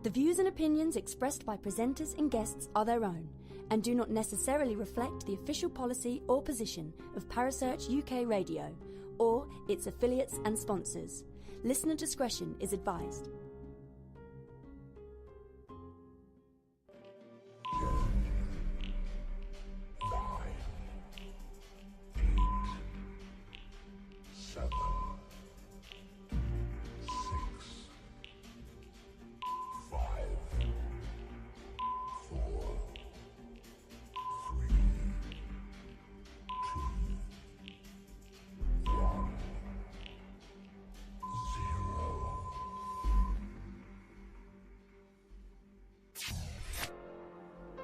The views and opinions expressed by presenters and guests are their own and do not necessarily reflect the official policy or position of Parasearch UK Radio or its affiliates and sponsors. Listener discretion is advised.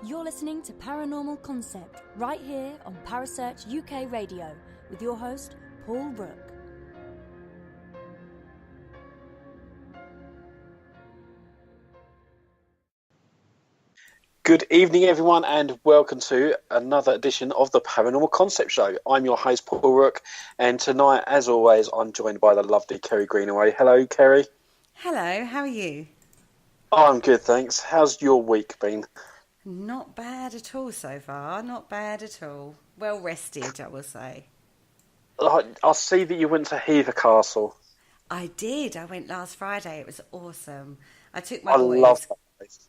You're listening to Paranormal Concept right here on Parasearch UK Radio with your host, Paul Rook. Good evening, everyone, and welcome to another edition of the Paranormal Concept Show. I'm your host, Paul Rook, and tonight, as always, I'm joined by the lovely Kerry Greenaway. Hello, Kerry. Hello, how are you? Oh, I'm good, thanks. How's your week been? Not bad at all so far, not bad at all. Well rested, I will say. I see that you went to Heather Castle. I did, I went last Friday, it was awesome. I took my boys. I love that place.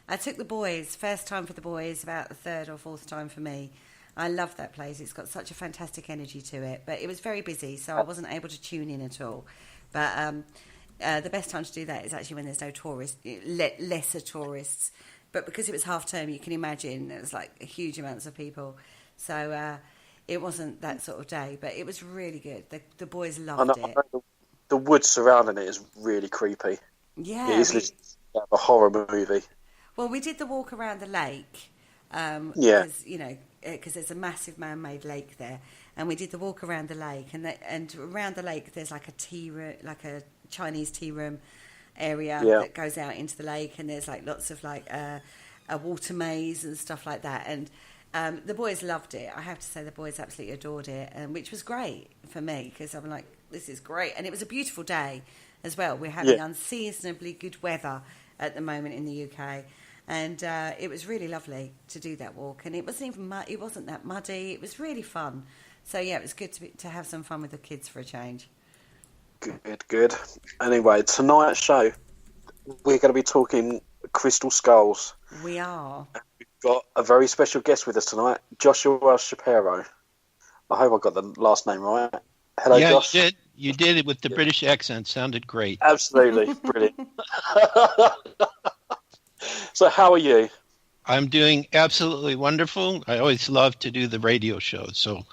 I took the boys, first time for the boys, about the third or fourth time for me. I love that place, it's got such a fantastic energy to it, but it was very busy, so I wasn't able to tune in at all. But the best time to do that is actually when there's no tourists, lesser tourists. But because it was half term, you can imagine there was like huge amounts of people. So it wasn't that sort of day, but it was really good. The boys loved it. The woods surrounding it is really creepy. Yeah. It is literally a horror movie. Well, we did the walk around the lake. Because there's a massive man-made lake there. And we did the walk around the lake. And around the lake, there's like a tea room, like a Chinese tea room area that goes out into the lake, and there's like lots of like a water maze and stuff like that, and the boys loved it. I have to say the boys absolutely adored it, and which was great for me because I'm like, this is great. And it was a beautiful day as well. We're having unseasonably good weather at the moment in the UK, and it was really lovely to do that walk, and it wasn't even it wasn't that muddy. It was really fun. So yeah, it was good to have some fun with the kids for a change. Good. Anyway, tonight's show, we're going to be talking crystal skulls. We are. And we've got a very special guest with us tonight, Joshua Shapiro. I hope I got the last name right. Hello, Josh. Yeah, you did it with the British accent. Sounded great. Absolutely. Brilliant. So how are you? I'm doing absolutely wonderful. I always love to do the radio shows, so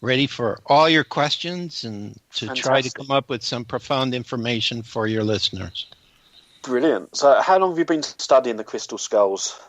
ready for all your questions and to try to come up with some profound information for your listeners. Brilliant. So how long have you been studying the crystal skulls?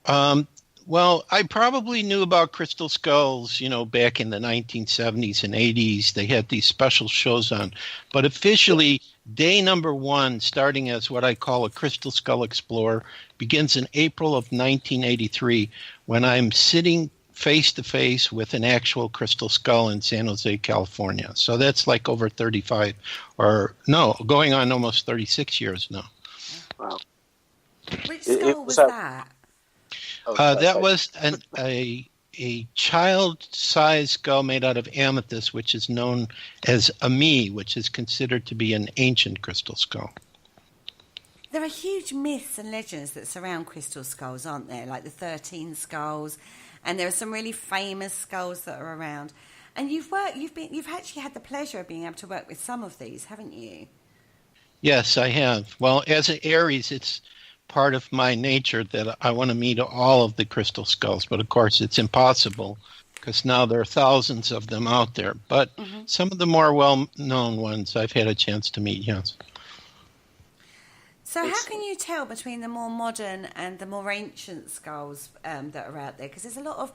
Well, I probably knew about crystal skulls, back in the 1970s and 80s. They had these special shows on. But officially, day number one, starting as what I call a crystal skull explorer, begins in April of 1983 when I'm sitting face-to-face with an actual crystal skull in San Jose, California. So that's like over 35, going on almost 36 years now. Wow. Which skull was that? That was a child-sized skull made out of amethyst, which is known as a me, which is considered to be an ancient crystal skull. There are huge myths and legends that surround crystal skulls, aren't there? Like the 13 skulls, and there are some really famous skulls that are around. And you've actually had the pleasure of being able to work with some of these, haven't you? Yes, I have. Well, as an Aries, it's part of my nature that I want to meet all of the crystal skulls, but of course it's impossible because now there are thousands of them out there. But some of the more well-known ones I've had a chance to meet, yes. So how can you tell between the more modern and the more ancient skulls that are out there? Because there's a lot of,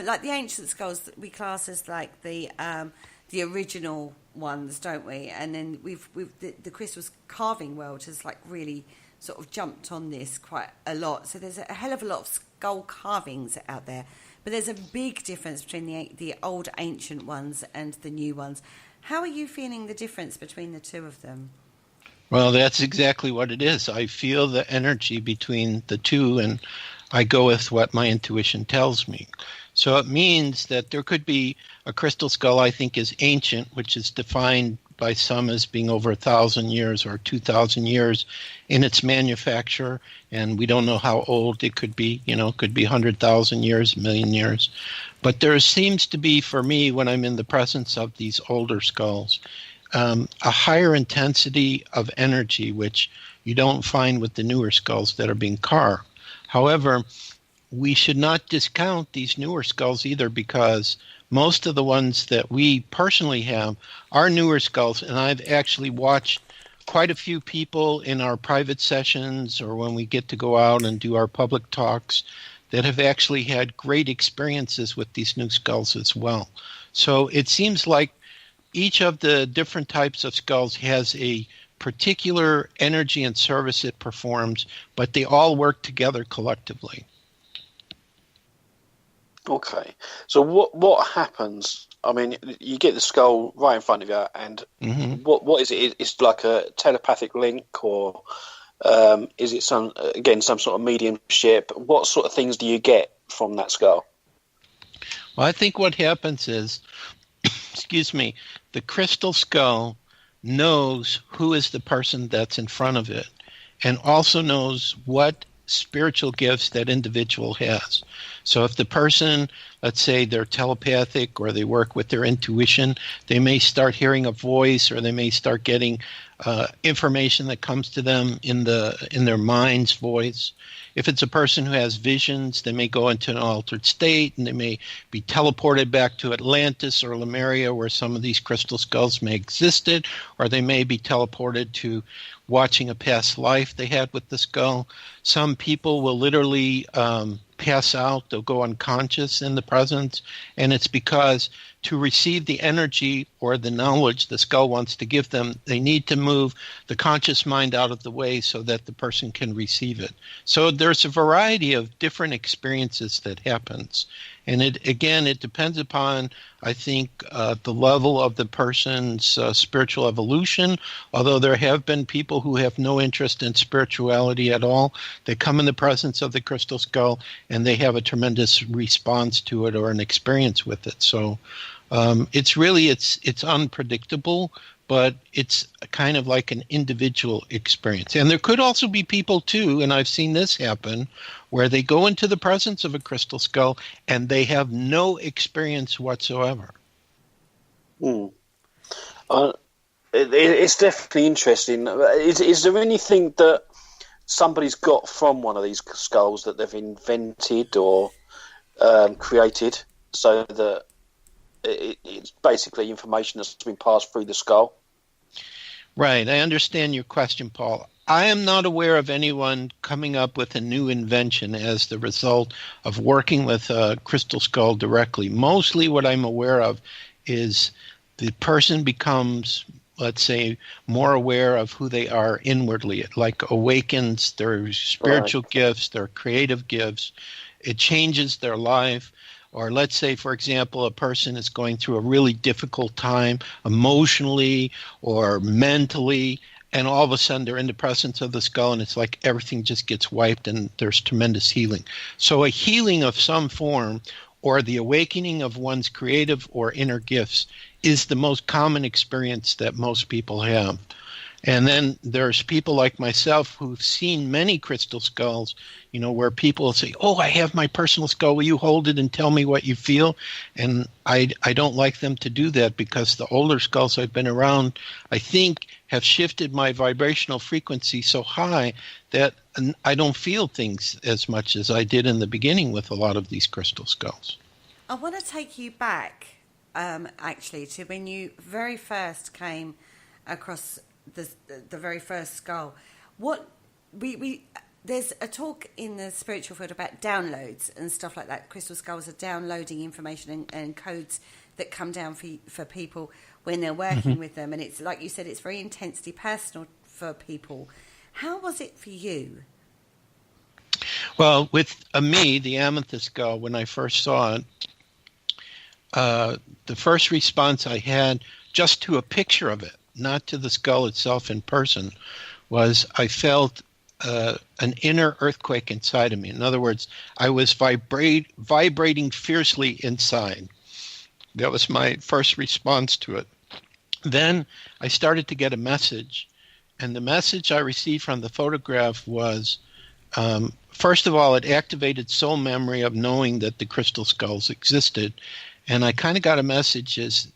like the ancient skulls that we class as like the original ones, don't we? And then the crystals carving world has like really sort of jumped on this quite a lot. So there's a hell of a lot of skull carvings out there. But there's a big difference between the old ancient ones and the new ones. How are you feeling the difference between the two of them? Well, that's exactly what it is. I feel the energy between the two, and I go with what my intuition tells me. So it means that there could be a crystal skull I think is ancient, which is defined by some as being over 1,000 years or 2,000 years in its manufacture, and we don't know how old it could be. It could be 100,000 years, a million years. But there seems to be, for me, when I'm in the presence of these older skulls, a higher intensity of energy, which you don't find with the newer skulls that are being carved. However, we should not discount these newer skulls either, because most of the ones that we personally have are newer skulls, and I've actually watched quite a few people in our private sessions or when we get to go out and do our public talks that have actually had great experiences with these new skulls as well. So it seems like each of the different types of skulls has a particular energy and service it performs, but they all work together collectively. Okay. So what happens? I mean, you get the skull right in front of you, and what is it? It's like a telepathic link, or is it some sort of mediumship? What sort of things do you get from that skull? Well, I think what happens is, excuse me, the crystal skull knows who is the person that's in front of it, and also knows what spiritual gifts that individual has. So if the person, let's say they're telepathic or they work with their intuition, they may start hearing a voice, or they may start getting information that comes to them in their mind's voice. If it's a person who has visions, they may go into an altered state, and they may be teleported back to Atlantis or Lemuria, where some of these crystal skulls may existed, or they may be teleported to watching a past life they had with the skull. Some people will literally pass out. They'll go unconscious in the presence, and it's because to receive the energy or the knowledge the skull wants to give them, they need to move the conscious mind out of the way so that the person can receive it. So there's a variety of different experiences that happens. And it depends upon, I think, the level of the person's spiritual evolution. Although there have been people who have no interest in spirituality at all, they come in the presence of the crystal skull and they have a tremendous response to it or an experience with it. So it's unpredictable, but it's kind of like an individual experience. And there could also be people too, and I've seen this happen, where they go into the presence of a crystal skull and they have no experience whatsoever. It's definitely interesting. Is there anything that somebody's got from one of these skulls that they've invented or created, so that it's basically information that's been passed through the skull? Right. I understand your question, Paul. I am not aware of anyone coming up with a new invention as the result of working with a crystal skull directly. Mostly what I'm aware of is the person becomes, let's say, more aware of who they are inwardly. It like awakens their spiritual gifts, their creative gifts. It changes their life. Or let's say, for example, a person is going through a really difficult time emotionally or mentally, and all of a sudden they're in the presence of the skull, and it's like everything just gets wiped and there's tremendous healing. So a healing of some form, or the awakening of one's creative or inner gifts, is the most common experience that most people have. And then there's people like myself who've seen many crystal skulls, where people say, "Oh, I have my personal skull. Will you hold it and tell me what you feel?" And I don't like them to do that, because the older skulls I've been around, I think, have shifted my vibrational frequency so high that I don't feel things as much as I did in the beginning with a lot of these crystal skulls. I want to take you back, actually, to when you very first came across the very first skull. What we there's a talk in the spiritual field about downloads and stuff like that. Crystal skulls are downloading information and codes that come down for people when they're working with them. And it's like you said, it's very intensely personal for people. How was it for you? Well, with me, the amethyst skull, when I first saw it, the first response I had just to a picture of it not to the skull itself in person, was I felt an inner earthquake inside of me. In other words, I was vibrating fiercely inside. That was my first response to it. Then I started to get a message, and the message I received from the photograph was, first of all, it activated soul memory of knowing that the crystal skulls existed, and I kind of got a message as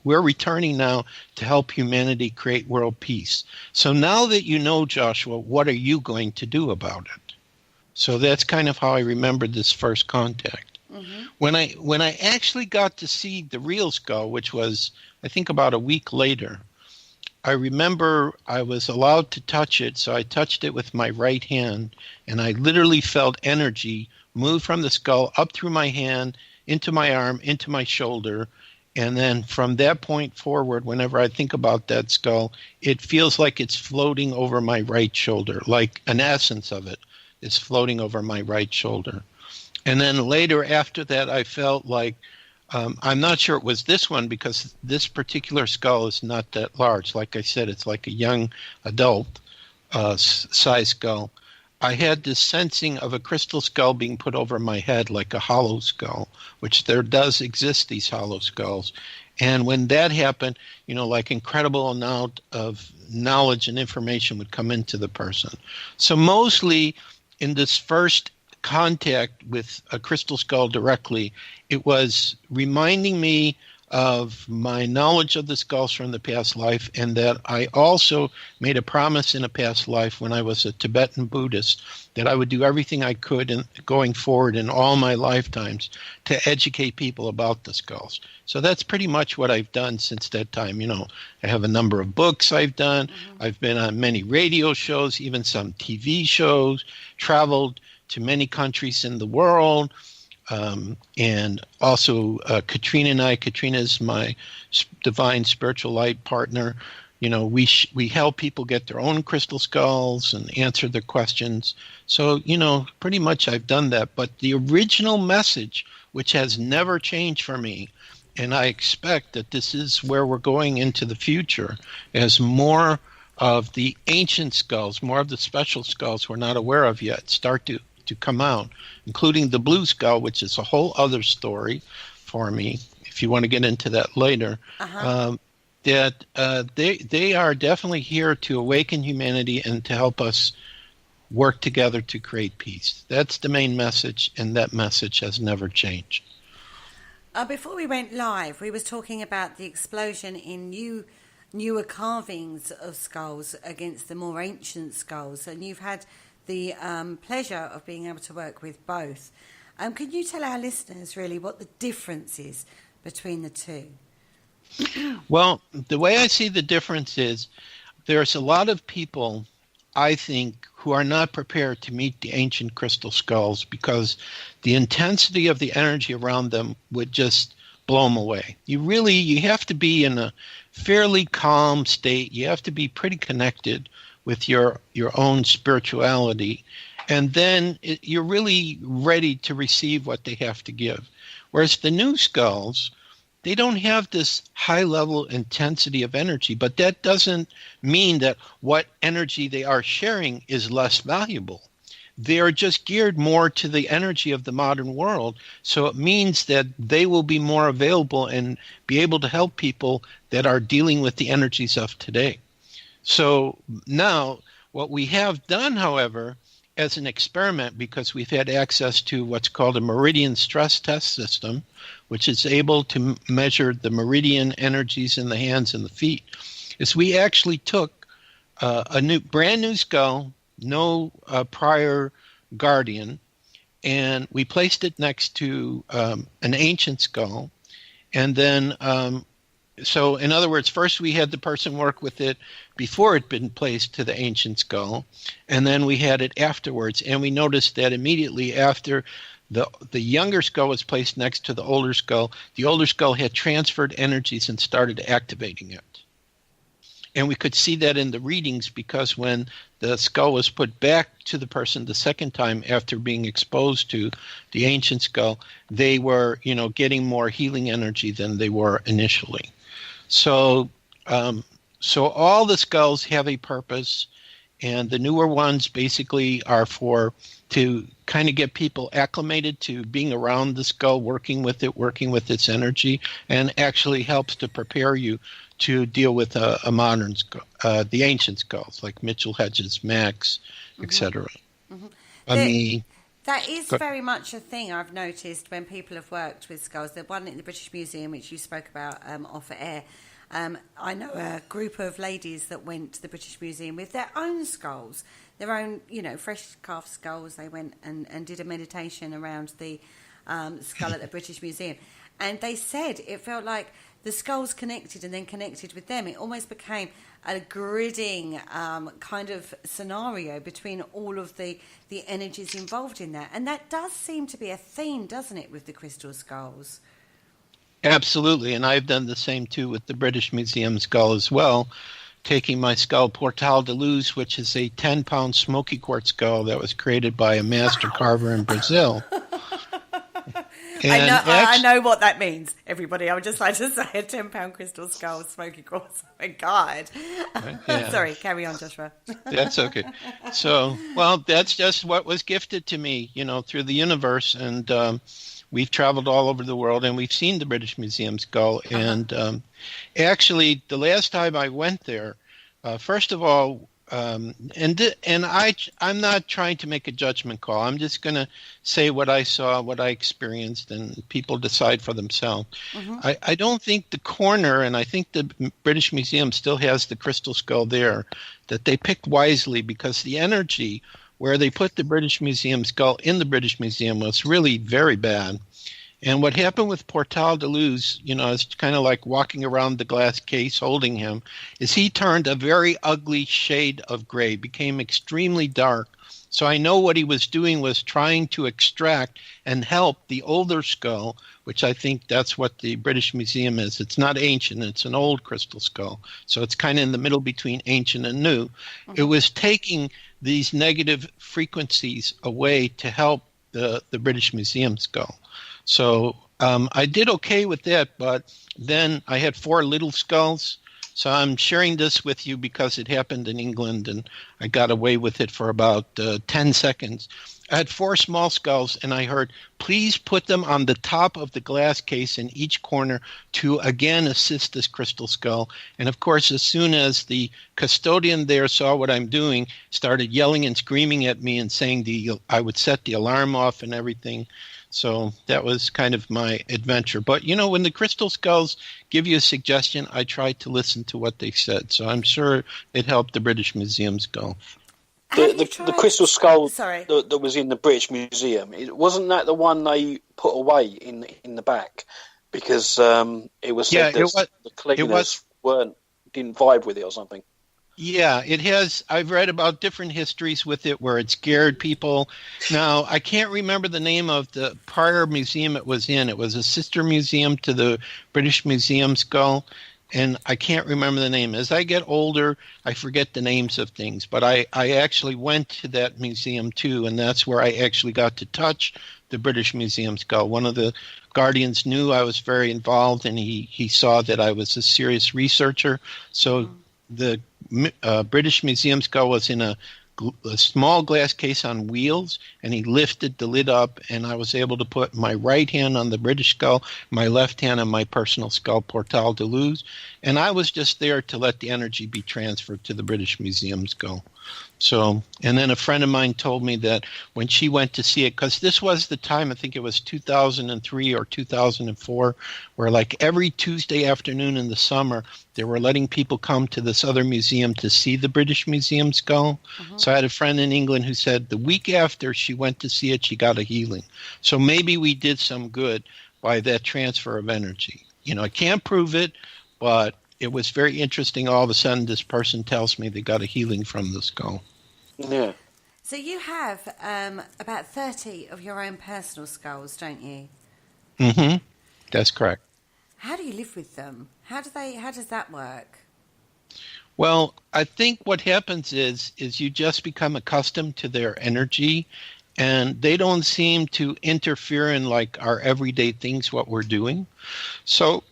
we're returning now to help humanity create world peace. So now that you know, Joshua, what are you going to do about it? So that's kind of how I remembered this first contact. Mm-hmm. When I actually got to see the real skull, which was, I think, about a week later, I remember I was allowed to touch it, so I touched it with my right hand, and I literally felt energy move from the skull up through my hand, into my arm, into my shoulder. And then from that point forward, whenever I think about that skull, it feels like it's floating over my right shoulder, like an essence of it is floating over my right shoulder. And then later after that, I felt like, I'm not sure it was this one because this particular skull is not that large. Like I said, it's like a young adult size skull. I had this sensing of a crystal skull being put over my head like a hollow skull, which there does exist, these hollow skulls. And when that happened, like incredible amount of knowledge and information would come into the person. So mostly in this first contact with a crystal skull directly, it was reminding me of my knowledge of the skulls from the past life, and that I also made a promise in a past life when I was a Tibetan Buddhist that I would do everything I could going forward in all my lifetimes to educate people about the skulls. So that's pretty much what I've done since that time. I have a number of books I've done. Mm-hmm. I've been on many radio shows, even some TV shows, traveled to many countries in the world. And also Katrina is my divine spiritual light partner. We help people get their own crystal skulls and answer their questions. So, pretty much I've done that. But the original message, which has never changed for me, and I expect that this is where we're going into the future, as more of the ancient skulls, more of the special skulls we're not aware of yet, start to come out, including the blue skull, which is a whole other story for me, if you want to get into that later. Uh-huh. That they are definitely here to awaken humanity and to help us work together to create peace. That's the main message, and that message has never changed. Before we went live, we was talking about the explosion in newer carvings of skulls against the more ancient skulls, and you've had the pleasure of being able to work with both. Can you tell our listeners really what the difference is between the two? Well, the way I see the difference is there's a lot of people, I think, who are not prepared to meet the ancient crystal skulls because the intensity of the energy around them would just blow them away. You have to be in a fairly calm state. You have to be pretty connected with your own spirituality, and then you're really ready to receive what they have to give. Whereas the new skulls, they don't have this high-level intensity of energy, but that doesn't mean that what energy they are sharing is less valuable. They are just geared more to the energy of the modern world, so it means that they will be more available and be able to help people that are dealing with the energies of today. So now what we have done, however, as an experiment, because we've had access to what's called a meridian stress test system, which is able to measure the meridian energies in the hands and the feet, is we actually took a brand new skull, no prior guardian, and we placed it next to an ancient skull, and then so, in other words, first we had the person work with it before it had been placed to the ancient skull, and then we had it afterwards. And we noticed that immediately after the younger skull was placed next to the older skull had transferred energies and started activating it. And we could see that in the readings because when the skull was put back to the person the second time after being exposed to the ancient skull, they were, getting more healing energy than they were initially. So So all the skulls have a purpose, and the newer ones basically are to kind of get people acclimated to being around the skull, working with its energy, and actually helps to prepare you to deal with a modern skull, the ancient skulls like Mitchell Hedges, Max, etc. That is very much a thing I've noticed when people have worked with skulls. The one in the British Museum, which you spoke about off air, I know a group of ladies that went to the British Museum with their own skulls, their own, fresh carved skulls. They went and did a meditation around the skull at the British Museum. And they said it felt like the skulls connected and then connected with them. It almost became a gridding kind of scenario between all of the energies involved in that. And that does seem to be a theme, doesn't it, with the crystal skulls? Absolutely, and I've done the same too with the British Museum skull as well, taking my skull Portal de Luz, which is a 10-pound smoky quartz skull that was created by a master carver in Brazil. I know what that means, everybody. I would just like to say a 10-pound crystal skull, smoky quartz. Oh, my God. Yeah. Sorry, carry on, Joshua. That's okay. So, well, that's just what was gifted to me, through the universe. And we've traveled all over the world, and we've seen the British Museum skull. And actually, the last time I went there, first of all, I'm not trying to make a judgment call. I'm just going to say what I saw, what I experienced, and people decide for themselves. I don't think the corner, and I think the British Museum still has the crystal skull there, that they picked wisely, because the energy where they put the British Museum skull in the British Museum was really very bad. And what happened with Portal de Luz, it's kind of like walking around the glass case holding him, is he turned a very ugly shade of gray, became extremely dark. So I know what he was doing was trying to extract and help the older skull, which I think that's what the British Museum is. It's not ancient, it's an old crystal skull. So it's kind of in the middle between ancient and new. It was taking these negative frequencies away to help the British Museum skull. So I did okay with that, but then I had 4 little skulls. So I'm sharing this with you because it happened in England, and I got away with it for about 10 seconds. I had 4 small skulls, and I heard, please put them on the top of the glass case in each corner to, again, assist this crystal skull. And, of course, as soon as the custodian there saw what I'm doing, started yelling and screaming at me and saying I would set the alarm off and everything. So that was kind of my adventure. But, when the crystal skulls give you a suggestion, I try to listen to what they said. So I'm sure it helped the British Museum skull. The crystal skull that was in the British Museum, wasn't that the one they put away in the back? Because it was said that the cleaners didn't vibe with it or something. Yeah, it has. I've read about different histories with it where it scared people. Now, I can't remember the name of the prior museum it was in. It was a sister museum to the British Museum skull, and I can't remember the name. As I get older, I forget the names of things, but I actually went to that museum too, and that's where I actually got to touch the British Museum skull. One of the guardians knew I was very involved, and he saw that I was a serious researcher. So the British Museum skull was in a small glass case on wheels, and he lifted the lid up, and I was able to put my right hand on the British skull, my left hand on my personal skull, Portal de Luz, and I was just there to let the energy be transferred to the British Museum skull. So, and then a friend of mine told me that when she went to see it, because this was the time, I think it was 2003 or 2004, where like every Tuesday afternoon in the summer, they were letting people come to this other museum to see the British Museum skull. So I had a friend in England who said the week after she went to see it, she got a healing. So maybe we did some good by that transfer of energy. I can't prove it, but it was very interesting. All of a sudden, this person tells me they got a healing from the skull. Yeah. So you have about 30 of your own personal skulls, don't you? Mm-hmm. That's correct. How do you live with them? How does that work? Well, I think what happens is you just become accustomed to their energy, and they don't seem to interfere in like our everyday things, what we're doing. So,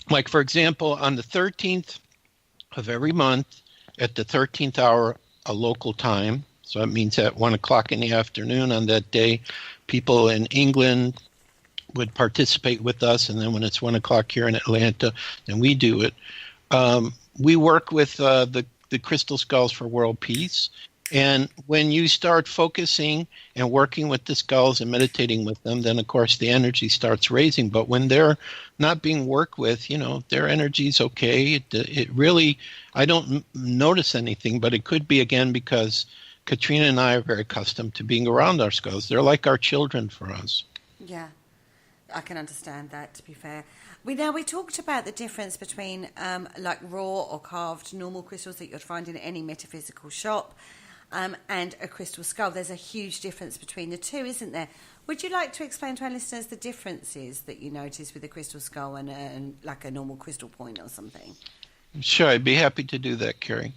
like, for example, on the 13th of every month at the 13th hour, a local time. So that means at 1 o'clock in the afternoon on that day, people in England would participate with us. And then when it's 1 o'clock here in Atlanta, then we do it. We work with the Crystal Skulls for World Peace. And when you start focusing and working with the skulls and meditating with them, then, of course, the energy starts raising. But when they're not being worked with, their energy's okay. It really, I don't notice anything, but it could be, again, because Katrina and I are very accustomed to being around our skulls. They're like our children for us. Yeah, I can understand that, to be fair. We talked about the difference between like raw or carved normal crystals that you'd find in any metaphysical shop and a crystal skull. There's a huge difference between the two, isn't there? Would you like to explain to our listeners the differences that you notice with a crystal skull and like a normal crystal point or something? Sure, I'd be happy to do that, Carrie.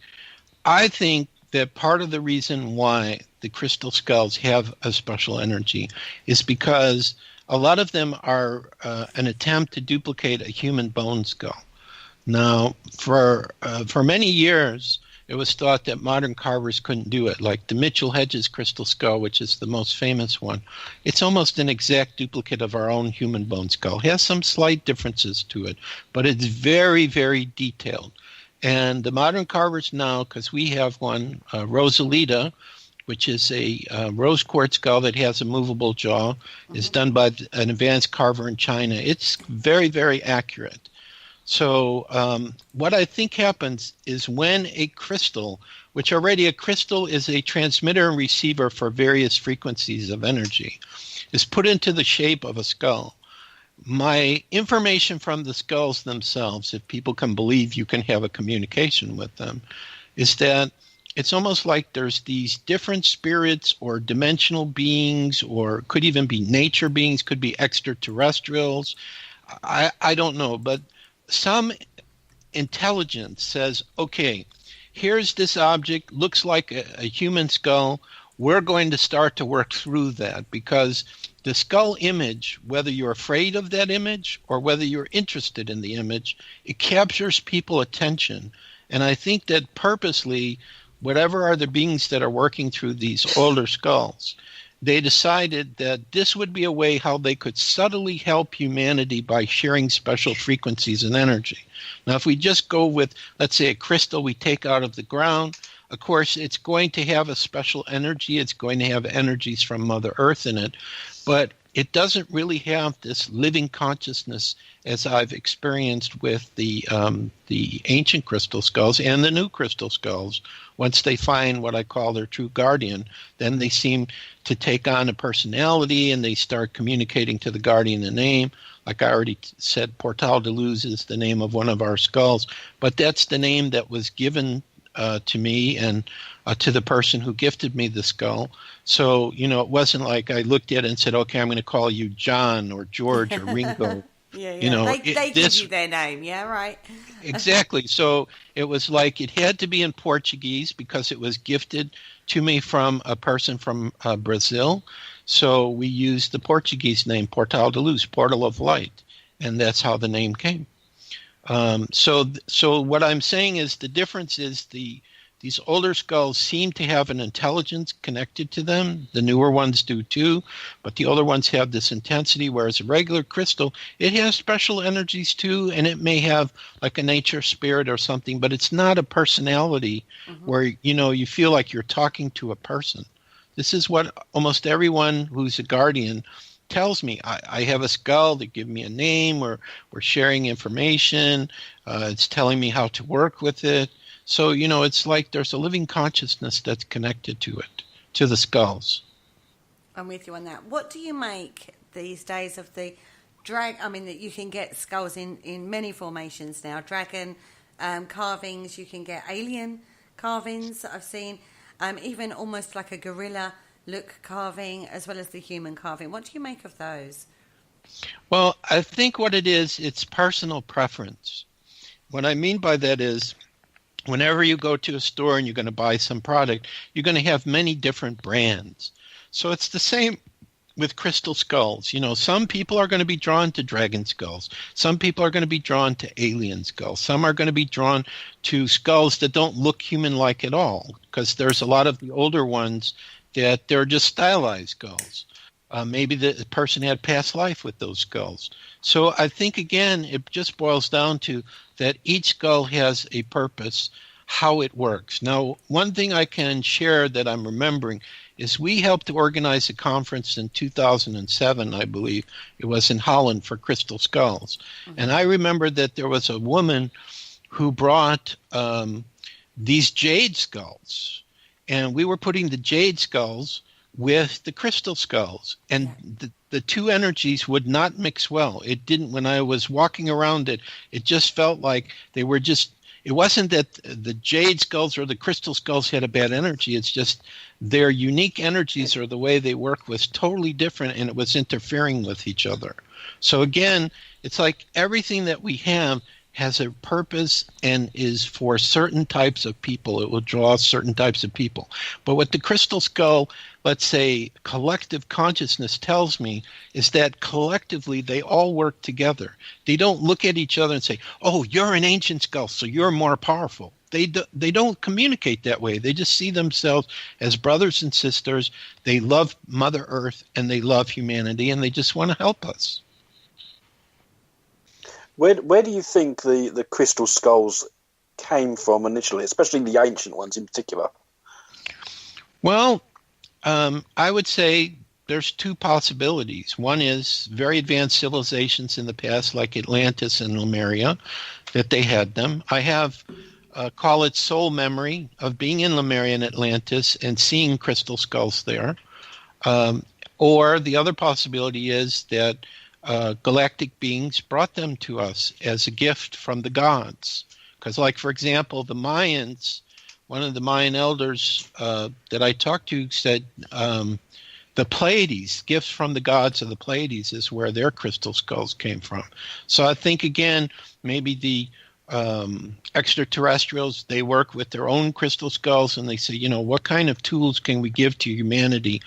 I think that part of the reason why the crystal skulls have a special energy is because a lot of them are an attempt to duplicate a human bone skull. Now, for many years, it was thought that modern carvers couldn't do it, like the Mitchell Hedges crystal skull, which is the most famous one. It's almost an exact duplicate of our own human bone skull. It has some slight differences to it, but it's very, very detailed. And the modern carvers now, because we have one, Rosalita, which is a rose quartz skull that has a movable jaw, is done by an advanced carver in China. It's very, very accurate. So what I think happens is when a crystal, which already a crystal is a transmitter and receiver for various frequencies of energy, is put into the shape of a skull, my information from the skulls themselves, if people can believe you can have a communication with them, is that it's almost like there's these different spirits or dimensional beings, or could even be nature beings, could be extraterrestrials. I don't know, but some intelligence says, okay, here's this object, looks like a human skull. We're going to start to work through that, because the skull image, whether you're afraid of that image or whether you're interested in the image, it captures people's attention. And I think that purposely, whatever are the beings that are working through these older skulls, they decided that this would be a way how they could subtly help humanity by sharing special frequencies and energy. Now, if we just go with, let's say, a crystal we take out of the ground, of course, it's going to have a special energy. It's going to have energies from Mother Earth in it, but it doesn't really have this living consciousness as I've experienced with the ancient crystal skulls and the new crystal skulls. Once they find what I call their true guardian, then they seem to take on a personality and they start communicating to the guardian in name. Like I already said, Portal de Luz is the name of one of our skulls, but that's the name that was given to me and to the person who gifted me the skull. So, it wasn't like I looked at it and said, okay, I'm going to call you John or George or Ringo. Yeah. They give you their name, yeah, right. Exactly. So it was like it had to be in Portuguese because it was gifted to me from a person from Brazil. So we used the Portuguese name, Portal de Luz, Portal of Light, and that's how the name came. So what I'm saying is the difference is these older skulls seem to have an intelligence connected to them. The newer ones do too, but the older ones have this intensity, whereas a regular crystal, it has special energies too, and it may have like a nature spirit or something, but it's not a personality where, you feel like you're talking to a person. This is what almost everyone who's a guardian tells me. I have a skull, they give me a name, we're sharing information, it's telling me how to work with it. So, it's like there's a living consciousness that's connected to it, to the skulls. I'm with you on that. What do you make these days of the that you can get skulls in many formations now, dragon carvings, you can get alien carvings that I've seen, even almost like a gorilla look carving, as well as the human carving. What do you make of those? Well, I think what it is, it's personal preference. What I mean by that is, whenever you go to a store and you're going to buy some product, you're going to have many different brands. So it's the same with crystal skulls. Some people are going to be drawn to dragon skulls. Some people are going to be drawn to alien skulls. Some are going to be drawn to skulls that don't look human-like at all, because there's a lot of the older ones that they're just stylized skulls. Maybe the person had past life with those skulls. So I think, again, it just boils down to that each skull has a purpose, how it works. Now, one thing I can share that I'm remembering is we helped to organize a conference in 2007, I believe. It was in Holland for crystal skulls. Mm-hmm. And I remember that there was a woman who brought these jade skulls. And we were putting the jade skulls with the crystal skulls. And the two energies would not mix well. It didn't. When I was walking around it, it just felt like they were just... It wasn't that the jade skulls or the crystal skulls had a bad energy. It's just their unique energies or the way they work was totally different, and it was interfering with each other. So again, it's like everything that we have has a purpose and is for certain types of people. It will draw certain types of people. But what the crystal skull, let's say, collective consciousness tells me is that collectively they all work together. They don't look at each other and say, oh, you're an ancient skull, so you're more powerful. They don't communicate that way. They just see themselves as brothers and sisters. They love Mother Earth and they love humanity, and they just want to help us. Where do you think the crystal skulls came from initially, especially the ancient ones in particular? Well, I would say there's two possibilities. One is very advanced civilizations in the past, like Atlantis and Lemuria, that they had them. I have, call it soul memory of being in Lemuria and Atlantis and seeing crystal skulls there. Or the other possibility is that galactic beings brought them to us as a gift from the gods. Because, like, for example, the Mayans, one of the Mayan elders that I talked to said the Pleiades, gifts from the gods of the Pleiades, is where their crystal skulls came from. So I think, again, maybe the extraterrestrials, they work with their own crystal skulls, and they say, what kind of tools can we give to humanity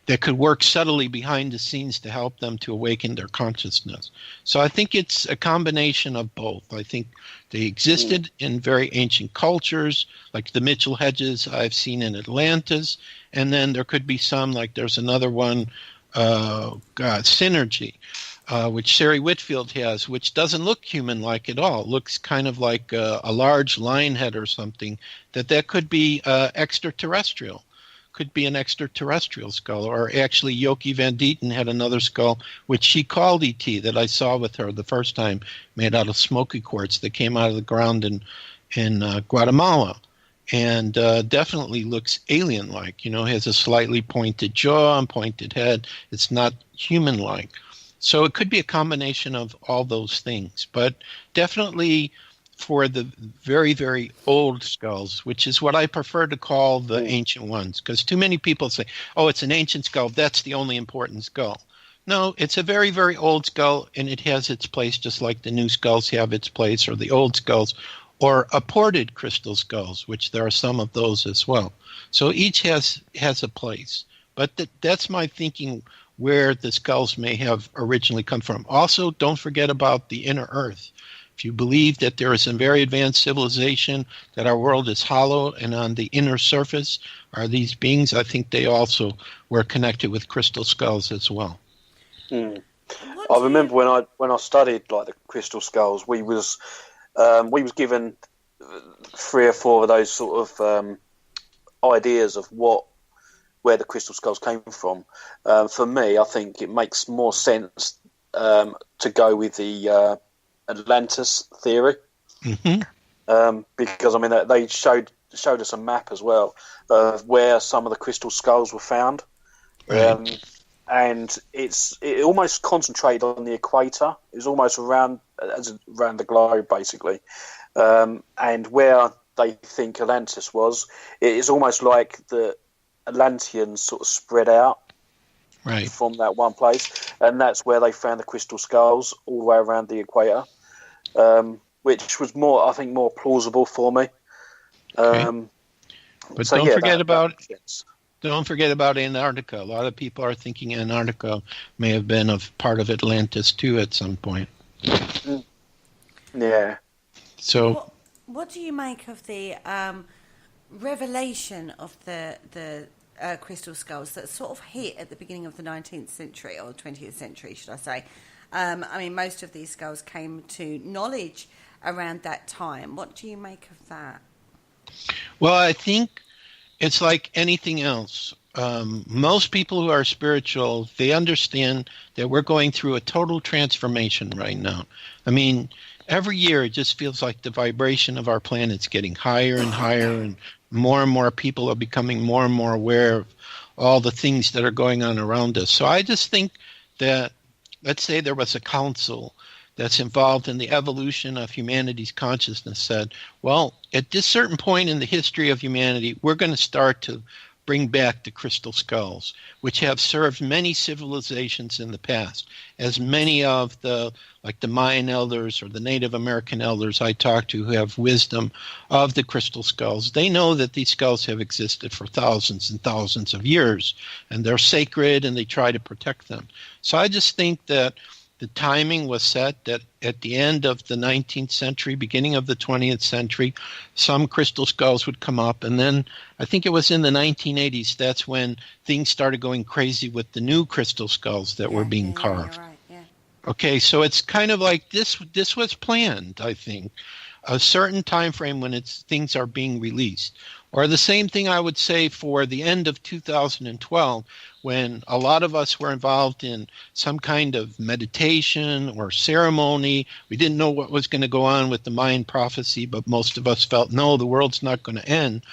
that could work subtly behind the scenes to help them to awaken their consciousness. So I think it's a combination of both. I think they existed in very ancient cultures, like the Mitchell Hedges I've seen in Atlantis, and then there could be some, like there's another one, Synergy, which Sari Whitfield has, which doesn't look human-like at all. It looks kind of like a large lion head or something, that could be extraterrestrial. Could be an extraterrestrial skull. Or actually, Yoki Van Dieten had another skull, which she called E.T., that I saw with her the first time, made out of smoky quartz that came out of the ground in Guatemala. And definitely looks alien-like. Has a slightly pointed jaw and pointed head. It's not human-like. So it could be a combination of all those things. But definitely for the very, very old skulls, which is what I prefer to call the ancient ones, because too many people say, oh, it's an ancient skull, that's the only important skull. No, it's a very, very old skull, and it has its place just like the new skulls have its place, or the old skulls, or apported crystal skulls, which there are some of those as well. So each has a place. But that's my thinking where the skulls may have originally come from. Also, don't forget about the inner earth. If you believe that there is a very advanced civilization, that our world is hollow, and on the inner surface are these beings, I think they also were connected with crystal skulls as well. I remember when I studied like the crystal skulls, we was given 3 or 4 of those sort of ideas of where the crystal skulls came from. For me, I think it makes more sense to go with the Atlantis theory, because I mean they showed us a map as well of where some of the crystal skulls were found, right. And it almost concentrated on the equator. It was almost around the globe basically, and where they think Atlantis was, it is almost like the Atlanteans sort of spread out. Right. From that one place, and that's where they found the crystal skulls all the way around the equator, which was more plausible for me. Okay. But so, don't forget about Don't forget about Antarctica. A lot of people are thinking Antarctica may have been a part of Atlantis too at some point. Yeah. So, what do you make of the revelation of the crystal skulls that sort of hit at the beginning of the 19th century, or 20th century, should I say? I mean, most of these skulls came to knowledge around that time. What do you make of that? well, I think it's like anything else. Most people who are spiritual, they understand that we're going through a total transformation right now. I mean, every year it just feels like the vibration of our planet's getting higher and higher, and more people are becoming more and more aware of all the things that are going on around us. So I just think that, let's say there was a council that's involved in the evolution of humanity's consciousness said, well, at this certain point in the history of humanity, we're going to start to bring back the crystal skulls, which have served many civilizations in the past. As many of the Mayan elders or the Native American elders I talk to who have wisdom of the crystal skulls, they know that these skulls have existed for thousands and thousands of years, and they're sacred, and they try to protect them. So I just think that the timing was set that at the end of the 19th century, beginning of the 20th century, some crystal skulls would come up. And then I think it was in the 1980s, that's when things started going crazy with the new crystal skulls that were being carved. Right, yeah. Okay, so it's kind of like this was planned, I think, a certain time frame when things are being released. Or the same thing I would say for the end of 2012, when a lot of us were involved in some kind of meditation or ceremony. We didn't know what was going to go on with the Mayan prophecy, but most of us felt, no, the world's not going to end.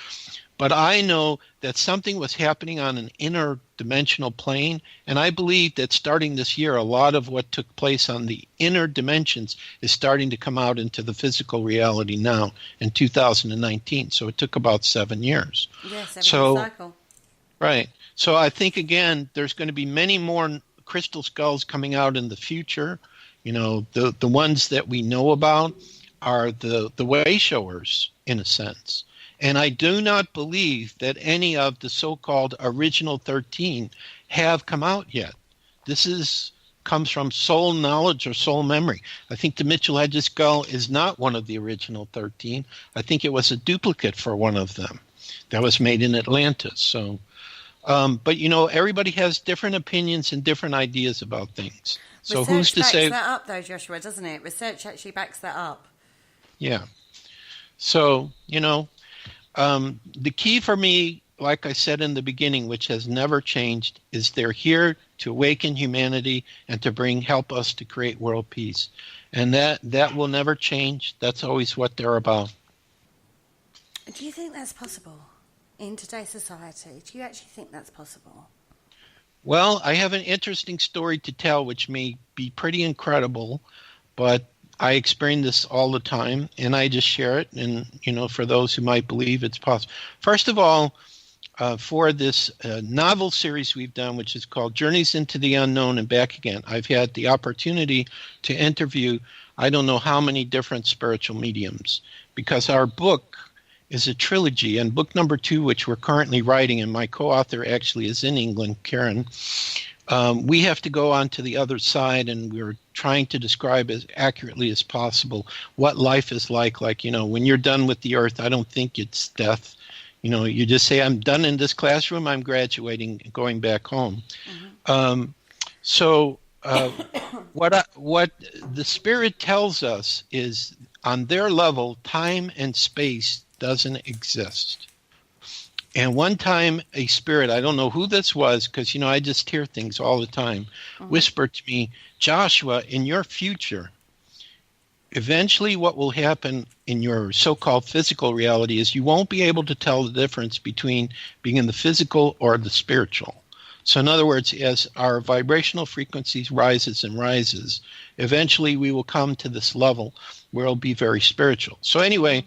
But I know that something was happening on an interdimensional plane, and I believe that starting this year, a lot of what took place on the inner dimensions is starting to come out into the physical reality now in 2019. So it took about 7 years. Yes, cycle. Right. So I think, again, there's going to be many more crystal skulls coming out in the future. You know, the ones that we know about are the way showers, in a sense. And I do not believe that any of the so-called original 13 have come out yet. This comes from soul knowledge or soul memory. I think the Mitchell Hedges skull is not one of the original 13. I think it was a duplicate for one of them that was made in Atlantis. So, but, you know, everybody has different opinions and different ideas about things. So Research who's to say? backs that up, though, Joshua, doesn't it? Research actually backs that up. Yeah. So, you know, the key for me, like I said in the beginning, which has never changed, is they're here to awaken humanity and to help us to create world peace. And that will never change. That's always what they're about. Do you think that's possible in today's society? Do you actually think that's possible? Well, I have an interesting story to tell, which may be pretty incredible, but I experience this all the time, and I just share it. And, you know, for those who might believe it's possible. First of all, for this novel series we've done, which is called Journeys into the Unknown and Back Again, I've had the opportunity to interview I don't know how many different spiritual mediums, because our book is a trilogy, and book number 2, which we're currently writing, and my co-author actually is in England, Karen, we have to go on to the other side, and we're trying to describe as accurately as possible what life is like, you know, when you're done with the earth. I don't think it's death. You know, you just say, I'm done in this classroom, I'm graduating, going back home. Mm-hmm. What the Spirit tells us is, on their level, time and space doesn't exist. And one time a spirit, I don't know who this was, because, you know, I just hear things all the time, whispered to me, Joshua, in your future, eventually what will happen in your so-called physical reality is you won't be able to tell the difference between being in the physical or the spiritual. So in other words, as our vibrational frequencies rises and rises, eventually we will come to this level where it'll be very spiritual. So anyway,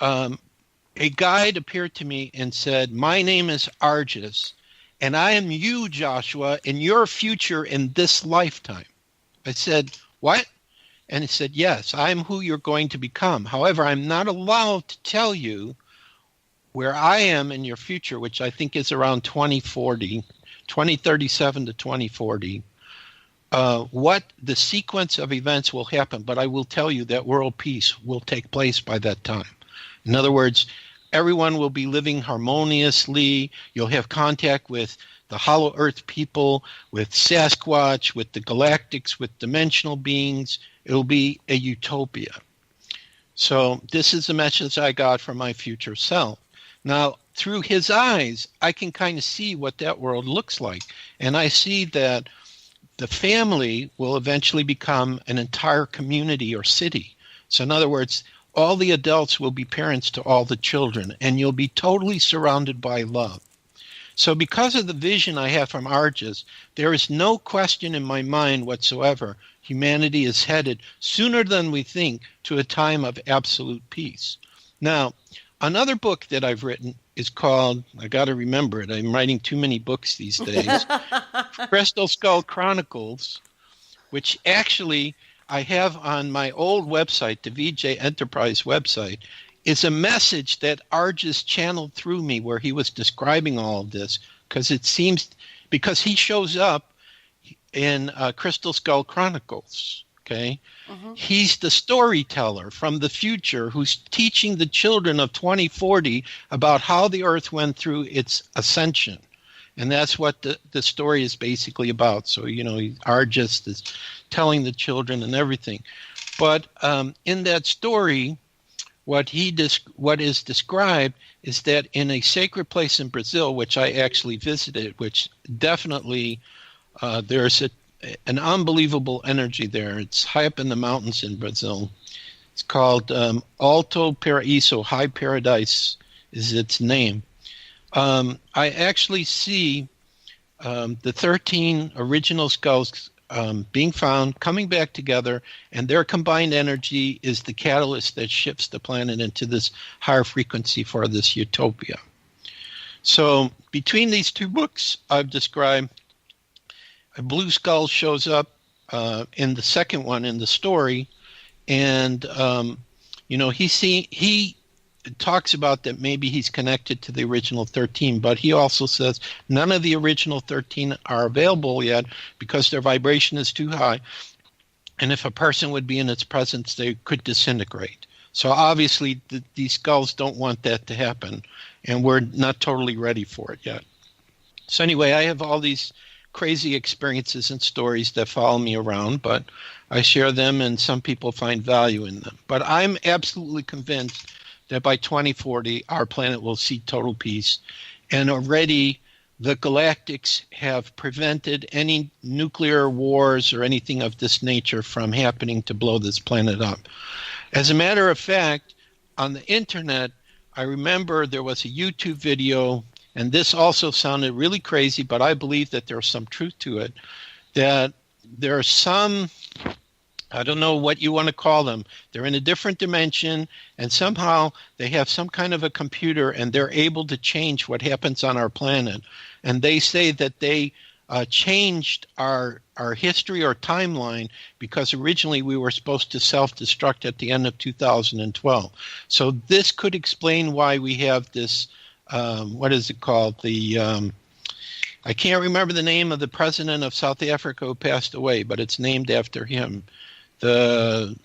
a guide appeared to me and said, my name is Argis, and I am you, Joshua, in your future in this lifetime. I said, what? And he said, yes, I'm who you're going to become. However, I'm not allowed to tell you where I am in your future, which I think is around 2037 to 2040, what the sequence of events will happen. But I will tell you that world peace will take place by that time. In other words, everyone will be living harmoniously. You'll have contact with the Hollow Earth people, with Sasquatch, with the galactics, with dimensional beings. It'll be a utopia. So this is the message I got from my future self. Now, through his eyes, I can kind of see what that world looks like. And I see that the family will eventually become an entire community or city. So in other words, all the adults will be parents to all the children, and you'll be totally surrounded by love. So because of the vision I have from Argus, there is no question in my mind whatsoever humanity is headed, sooner than we think, to a time of absolute peace. Now, another book that I've written is called, I got to remember it, I'm writing too many books these days, Crystal Skull Chronicles, which actually I have on my old website, the VJ Enterprise website, is a message that Argus channeled through me where he was describing all of this, because it seems, because he shows up in Crystal Skull Chronicles, okay? Mm-hmm. He's the storyteller from the future who's teaching the children of 2040 about how the Earth went through its ascension. And that's what the story is basically about. So, Argus is telling the children and everything. But in that story, what is described is that in a sacred place in Brazil, which I actually visited, which definitely there's an unbelievable energy there. It's high up in the mountains in Brazil. It's called Alto Paraíso, High Paradise is its name. I actually see the 13 original skulls being found, coming back together, and their combined energy is the catalyst that shifts the planet into this higher frequency for this utopia. So between these two books I've described, a blue skull shows up in the second one in the story, and he talks about that maybe he's connected to the original 13, but he also says none of the original 13 are available yet because their vibration is too high, and if a person would be in its presence, they could disintegrate. So obviously these skulls don't want that to happen, and we're not totally ready for it yet. So anyway, I have all these crazy experiences and stories that follow me around, but I share them, and some people find value in them. But I'm absolutely convinced that by 2040, our planet will see total peace. And already the galactics have prevented any nuclear wars or anything of this nature from happening to blow this planet up. As a matter of fact, on the internet, I remember there was a YouTube video, and this also sounded really crazy, but I believe that there's some truth to it, that there are some, I don't know what you want to call them. They're in a different dimension, and somehow they have some kind of a computer, and they're able to change what happens on our planet. And they say that they changed our history or timeline because originally we were supposed to self-destruct at the end of 2012. So this could explain why we have this, what is it called? I can't remember the name of the president of South Africa who passed away, but it's named after him. That's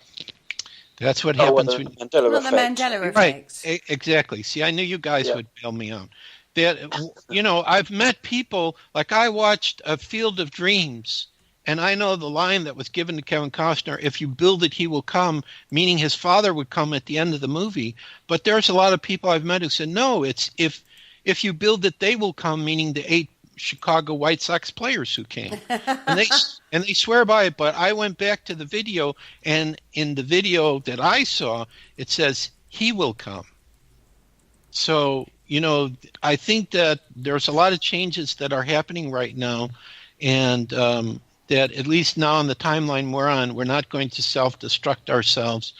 what happens when the Mandela effect. Right, exactly. See, I knew you guys would bail me out. That, I've met people, like I watched A Field of Dreams, and I know the line that was given to Kevin Costner, if you build it, he will come, meaning his father would come at the end of the movie. But there's a lot of people I've met who said, no, it's if you build it, they will come, meaning the 8 Chicago White Sox players who came. And they swear by it, but I went back to the video, and in the video that I saw, it says, he will come. So, I think that there's a lot of changes that are happening right now, and that at least now in the timeline we're on, we're not going to self-destruct ourselves.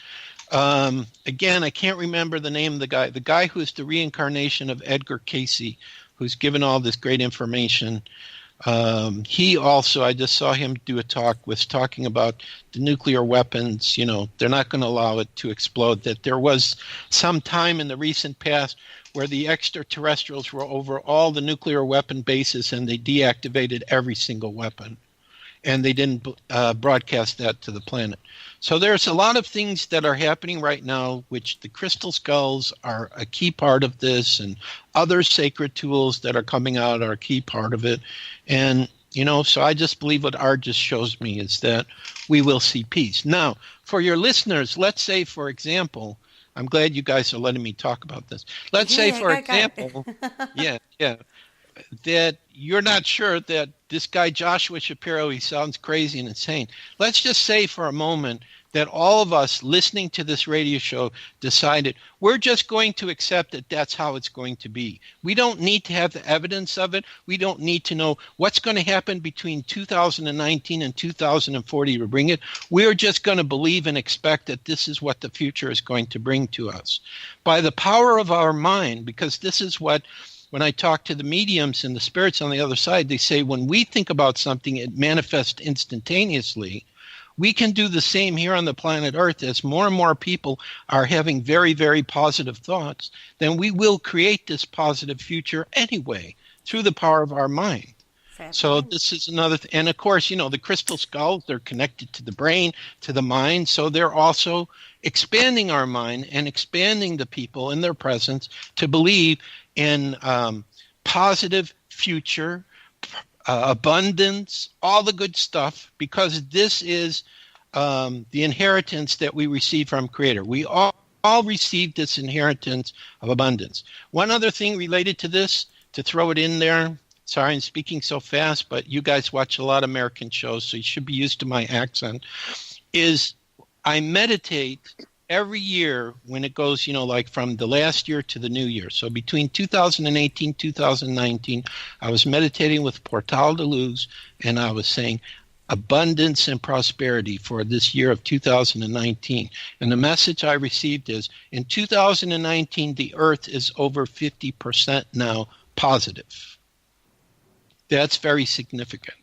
Again, I can't remember the name of the guy who is the reincarnation of Edgar Cayce, who's given all this great information. He also, I just saw him do a talk, was talking about the nuclear weapons. They're not going to allow it to explode. That there was some time in the recent past where the extraterrestrials were over all the nuclear weapon bases and they deactivated every single weapon. And they didn't broadcast that to the planet. So there's a lot of things that are happening right now, which the crystal skulls are a key part of this, and other sacred tools that are coming out are a key part of it. And, so I just believe what art just shows me is that we will see peace. Now, for your listeners, let's say, for example, I'm glad you guys are letting me talk about this. Let's say, for example, that you're not sure that this guy Joshua Shapiro, he sounds crazy and insane. Let's just say for a moment that all of us listening to this radio show decided we're just going to accept that that's how it's going to be. We don't need to have the evidence of it. We don't need to know what's going to happen between 2019 and 2040 to bring it. We're just going to believe and expect that this is what the future is going to bring to us. By the power of our mind, because this is what, when I talk to the mediums and the spirits on the other side, they say when we think about something, it manifests instantaneously. We can do the same here on the planet Earth. As more and more people are having very, very positive thoughts, then we will create this positive future anyway through the power of our mind. So this is another and of course, the crystal skulls, they're connected to the brain, to the mind. So they're also expanding our mind and expanding the people in their presence to believe in positive future, abundance, all the good stuff, because this is the inheritance that we receive from Creator. We all receive this inheritance of abundance. One other thing related to this, to throw it in there, sorry I'm speaking so fast, but you guys watch a lot of American shows, so you should be used to my accent, is I meditate every year when it goes, like from the last year to the new year. So between 2018, 2019, I was meditating with Portal de Luz, and I was saying abundance and prosperity for this year of 2019. And the message I received is, in 2019, the earth is over 50% now positive. That's very significant.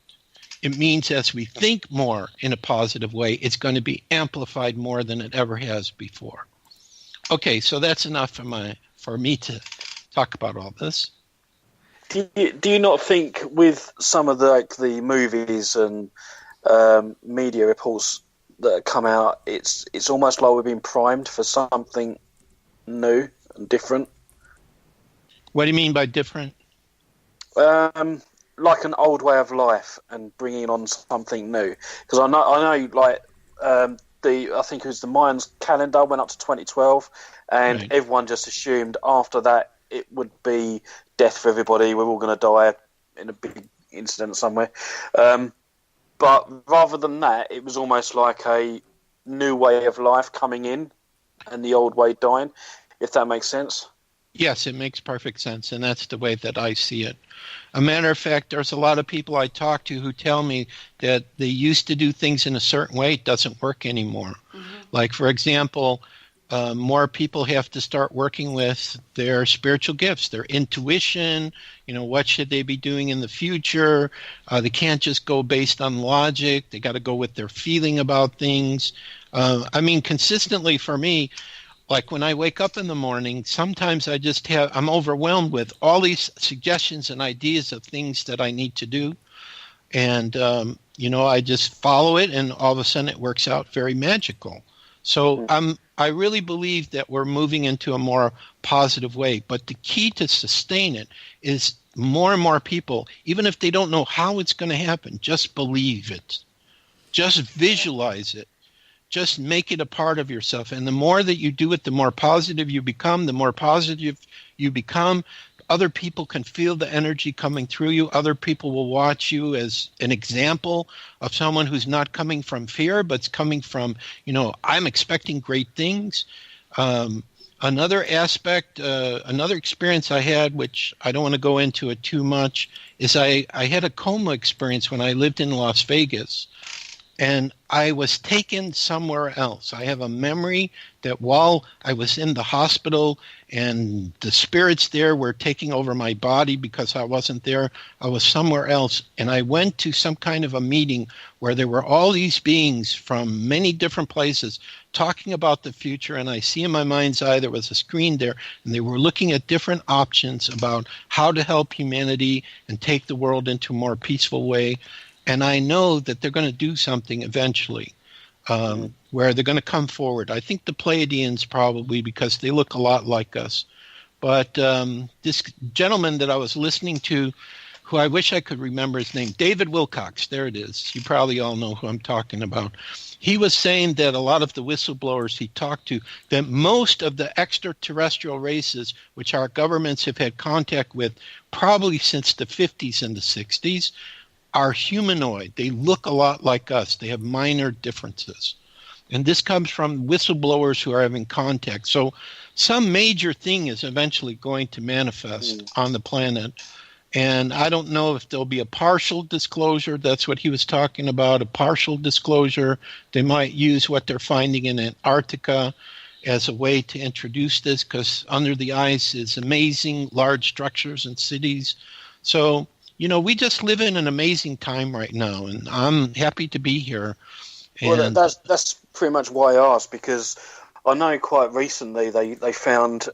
It means as we think more in a positive way, it's going to be amplified more than it ever has before. Okay, so that's enough for me to talk about all this. Do you not think with some of the movies and media reports that have come out, it's almost like we've been primed for something new and different? What do you mean by different? Like an old way of life and bringing on something new. Because I know, like I think it was the Mayans calendar went up to 2012, and right. Everyone just assumed after that it would be death for everybody. We're all going to die in a big incident somewhere. But rather than that, it was almost like a new way of life coming in, and the old way dying. If that makes sense. Yes, it makes perfect sense, and that's the way that I see it. A matter of fact, there's a lot of people I talk to who tell me that they used to do things in a certain way. It doesn't work anymore. Mm-hmm. Like, for example, more people have to start working with their spiritual gifts, their intuition, what should they be doing in the future. They can't just go based on logic. They got to go with their feeling about things. Consistently for me, like when I wake up in the morning, sometimes I'm overwhelmed with all these suggestions and ideas of things that I need to do. And, I just follow it, and all of a sudden it works out very magical. So I really believe that we're moving into a more positive way. But the key to sustain it is more and more people, even if they don't know how it's going to happen, just believe it. Just visualize it. Just make it a part of yourself. And the more that you do it, the more positive you become. The more positive you become, other people can feel the energy coming through you. Other people will watch you as an example of someone who's not coming from fear, but it's coming from, I'm expecting great things. Another aspect, another experience I had, which I don't want to go into it too much, is I had a coma experience when I lived in Las Vegas. and I was taken somewhere else. I have a memory that while I was in the hospital and the spirits there were taking over my body because I wasn't there, I was somewhere else. And I went to some kind of a meeting where there were all these beings from many different places talking about the future. And I see in my mind's eye there was a screen there, and they were looking at different options about how to help humanity and take the world into a more peaceful way. And I know that they're going to do something eventually, where they're going to come forward. I think the Pleiadians probably, because they look a lot like us. But this gentleman that I was listening to, who I wish I could remember his name, David Wilcox, there it is. You probably all know who I'm talking about. He was saying that a lot of the whistleblowers he talked to, that most of the extraterrestrial races, which our governments have had contact with probably since the 50s and the 60s, are humanoid. They look a lot like us. They have minor differences. And this comes from whistleblowers who are having contact. So some major thing is eventually going to manifest on the planet. And I don't know if there'll be a partial disclosure. That's what he was talking about, a partial disclosure. They might use what they're finding in Antarctica as a way to introduce this, because under the ice is amazing large structures and cities. So we just live in an amazing time right now, and I'm happy to be here. And well, that's pretty much why I asked, because I know quite recently they found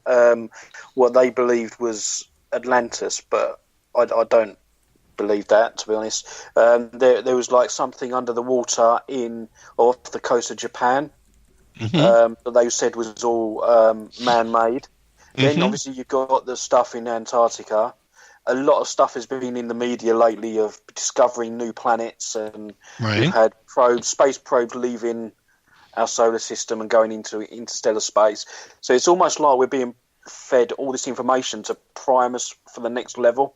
what they believed was Atlantis, but I don't believe that, to be honest. There was like something under the water off the coast of Japan that they said was all man-made. Then obviously you've got the stuff in Antarctica. A lot of stuff has been in the media lately of discovering new planets, and we've had space probes leaving our solar system and going into interstellar space. So it's almost like we're being fed all this information to prime us for the next level.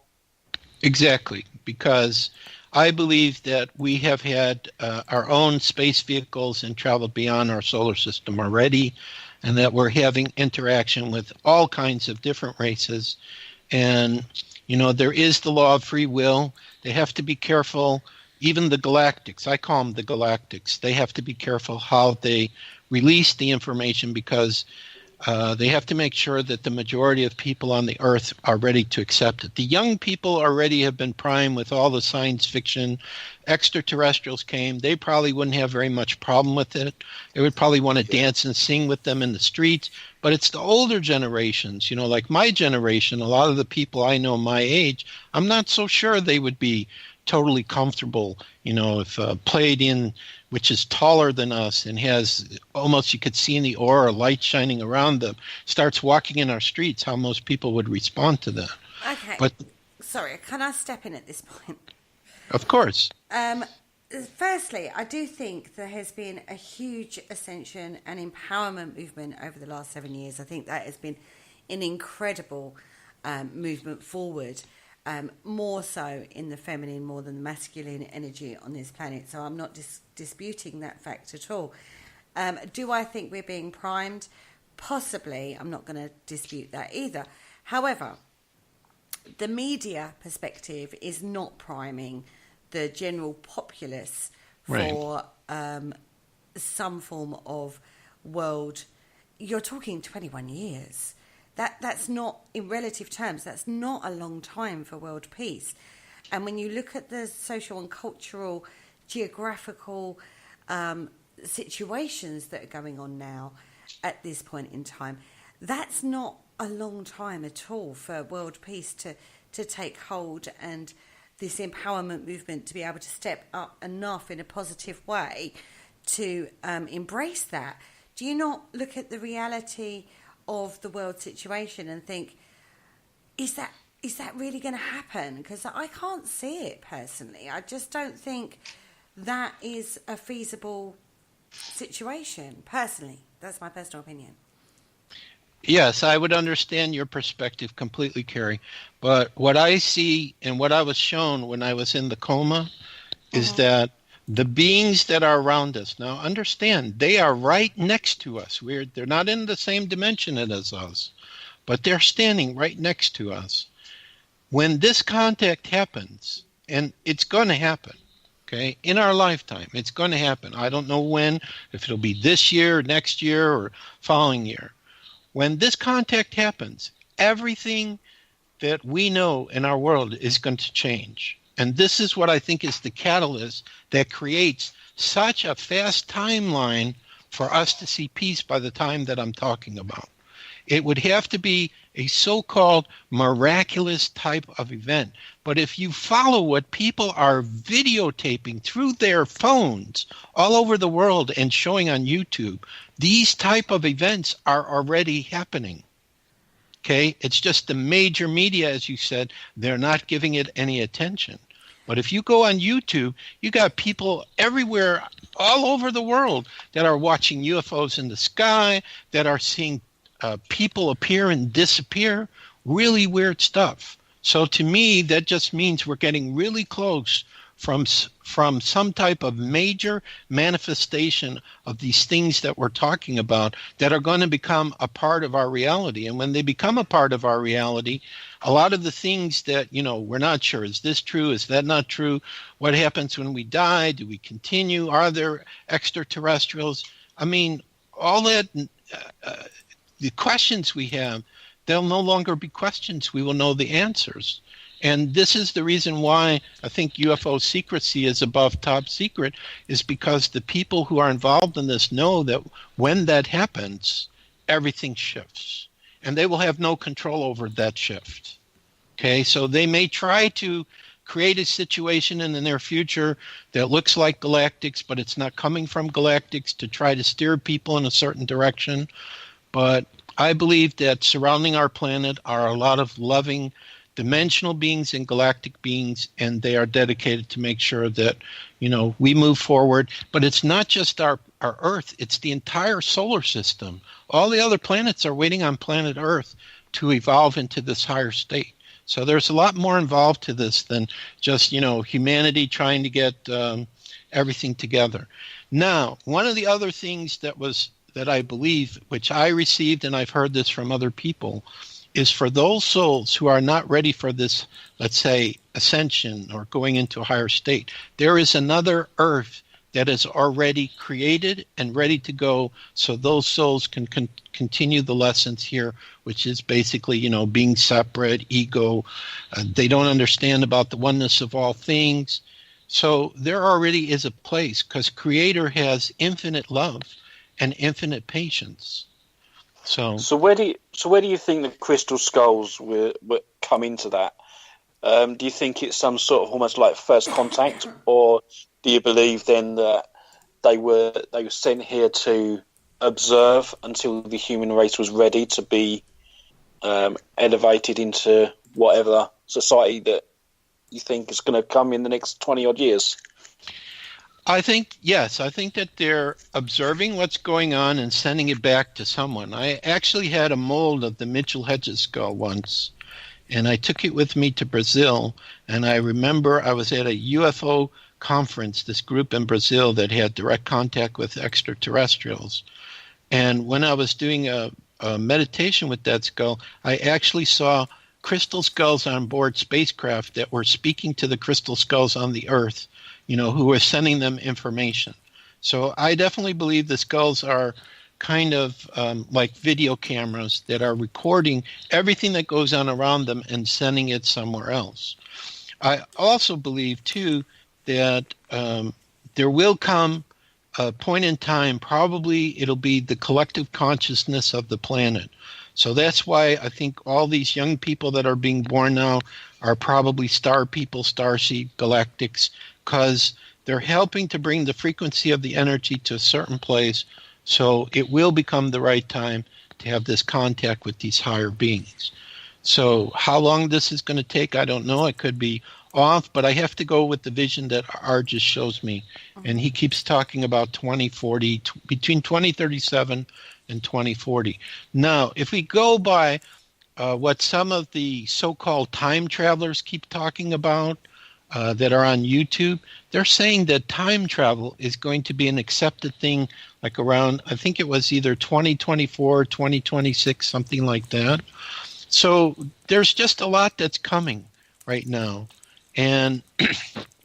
Exactly, because I believe that we have had our own space vehicles and traveled beyond our solar system already, and that we're having interaction with all kinds of different races. And there is the law of free will. They have to be careful. Even the galactics, I call them the galactics, they have to be careful how they release the information, because they have to make sure that the majority of people on the earth are ready to accept it. The young people already have been primed with all the science fiction. Extraterrestrials came. They probably wouldn't have very much problem with it. They would probably want to dance and sing with them in the streets. But it's the older generations, like my generation, a lot of the people I know my age, I'm not so sure they would be totally comfortable, if a Pleiadian, which is taller than us and has almost, you could see in the aura, light shining around them, starts walking in our streets, how most people would respond to that. Okay. But sorry, can I step in at this point? Of course. Firstly, I do think there has been a huge ascension and empowerment movement over the last 7 years. I think that has been an incredible movement forward, more so in the feminine more than the masculine energy on this planet. So I'm not disputing that fact at all. Do I think we're being primed? Possibly. I'm not going to dispute that either. However, the media perspective is not priming the general populace for some form of world. You're talking 21 years. That's not, in relative terms, that's not a long time for world peace. And when you look at the social and cultural, geographical situations that are going on now at this point in time, that's not a long time at all for world peace to take hold, and this empowerment movement to be able to step up enough in a positive way to embrace that. Do you not look at the reality of the world situation and think, is that really going to happen? Because I can't see it personally. I just don't think that is a feasible situation, personally. That's my personal opinion. Yes, I would understand your perspective completely, Carrie. But what I see and what I was shown when I was in the coma is that the beings that are around us, now understand, they are right next to us. They're not in the same dimension as us, but they're standing right next to us. When this contact happens, and it's going to happen, Okay, in our lifetime, it's going to happen. I don't know when, if it'll be this year, next year, or following year. When this contact happens, everything that we know in our world is going to change. And this is what I think is the catalyst that creates such a fast timeline for us to see peace by the time that I'm talking about. It would have to be a so-called miraculous type of event. But if you follow what people are videotaping through their phones all over the world and showing on YouTube, these type of events are already happening. Okay? It's just the major media, as you said, they're not giving it any attention. But if you go on YouTube, you got people everywhere, all over the world, that are watching UFOs in the sky, that are seeing people appear and disappear, really weird stuff. So to me, that just means we're getting really close from some type of major manifestation of these things that we're talking about that are going to become a part of our reality. And when they become a part of our reality, a lot of the things that, we're not sure, is this true, is that not true, what happens when we die, do we continue, are there extraterrestrials? I mean, all that, the questions we have, they'll no longer be questions. We will know the answers. And this is the reason why I think UFO secrecy is above top secret, is because the people who are involved in this know that when that happens, everything shifts. And they will have no control over that shift. Okay, so they may try to create a situation in the near future that looks like galactics, but it's not coming from galactics, to try to steer people in a certain direction. But I believe that surrounding our planet are a lot of loving dimensional beings and galactic beings, and they are dedicated to make sure that, we move forward. But it's not just our Earth, it's the entire solar system. All the other planets are waiting on planet Earth to evolve into this higher state. So there's a lot more involved to this than just, humanity trying to get everything together. Now, one of the other things that I believe, which I received, and I've heard this from other people, is for those souls who are not ready for this, let's say, ascension or going into a higher state, there is another Earth that is already created and ready to go, so those souls can continue the lessons here, which is basically, being separate, ego. They don't understand about the oneness of all things. So there already is a place, because Creator has infinite love and infinite patience. So where do you think the crystal skulls will come into that? Do you think it's some sort of almost like first contact, or do you believe then that they were sent here to observe until the human race was ready to be elevated into whatever society that you think is going to come in the next 20 odd years? I think, yes. I think that they're observing what's going on and sending it back to someone. I actually had a mold of the Mitchell Hedges skull once, and I took it with me to Brazil. And I remember I was at a UFO conference, this group in Brazil that had direct contact with extraterrestrials. And when I was doing a meditation with that skull, I actually saw crystal skulls on board spacecraft that were speaking to the crystal skulls on the Earth, who were sending them information. So I definitely believe the skulls are kind of like video cameras that are recording everything that goes on around them and sending it somewhere else. I also believe, too, that there will come a point in time, probably it'll be the collective consciousness of the planet. So that's why I think all these young people that are being born now are probably star people, starseed, galactics, because they're helping to bring the frequency of the energy to a certain place, so it will become the right time to have this contact with these higher beings. So how long this is going to take, I don't know. I could be off, but I have to go with the vision that Art just shows me. And he keeps talking about 2040, between 2037 and 2040. Now, if we go by what some of the so-called time travelers keep talking about, that are on YouTube, they're saying that time travel is going to be an accepted thing, like around, I think it was either 2024, 2026, something like that. So there's just a lot that's coming right now. And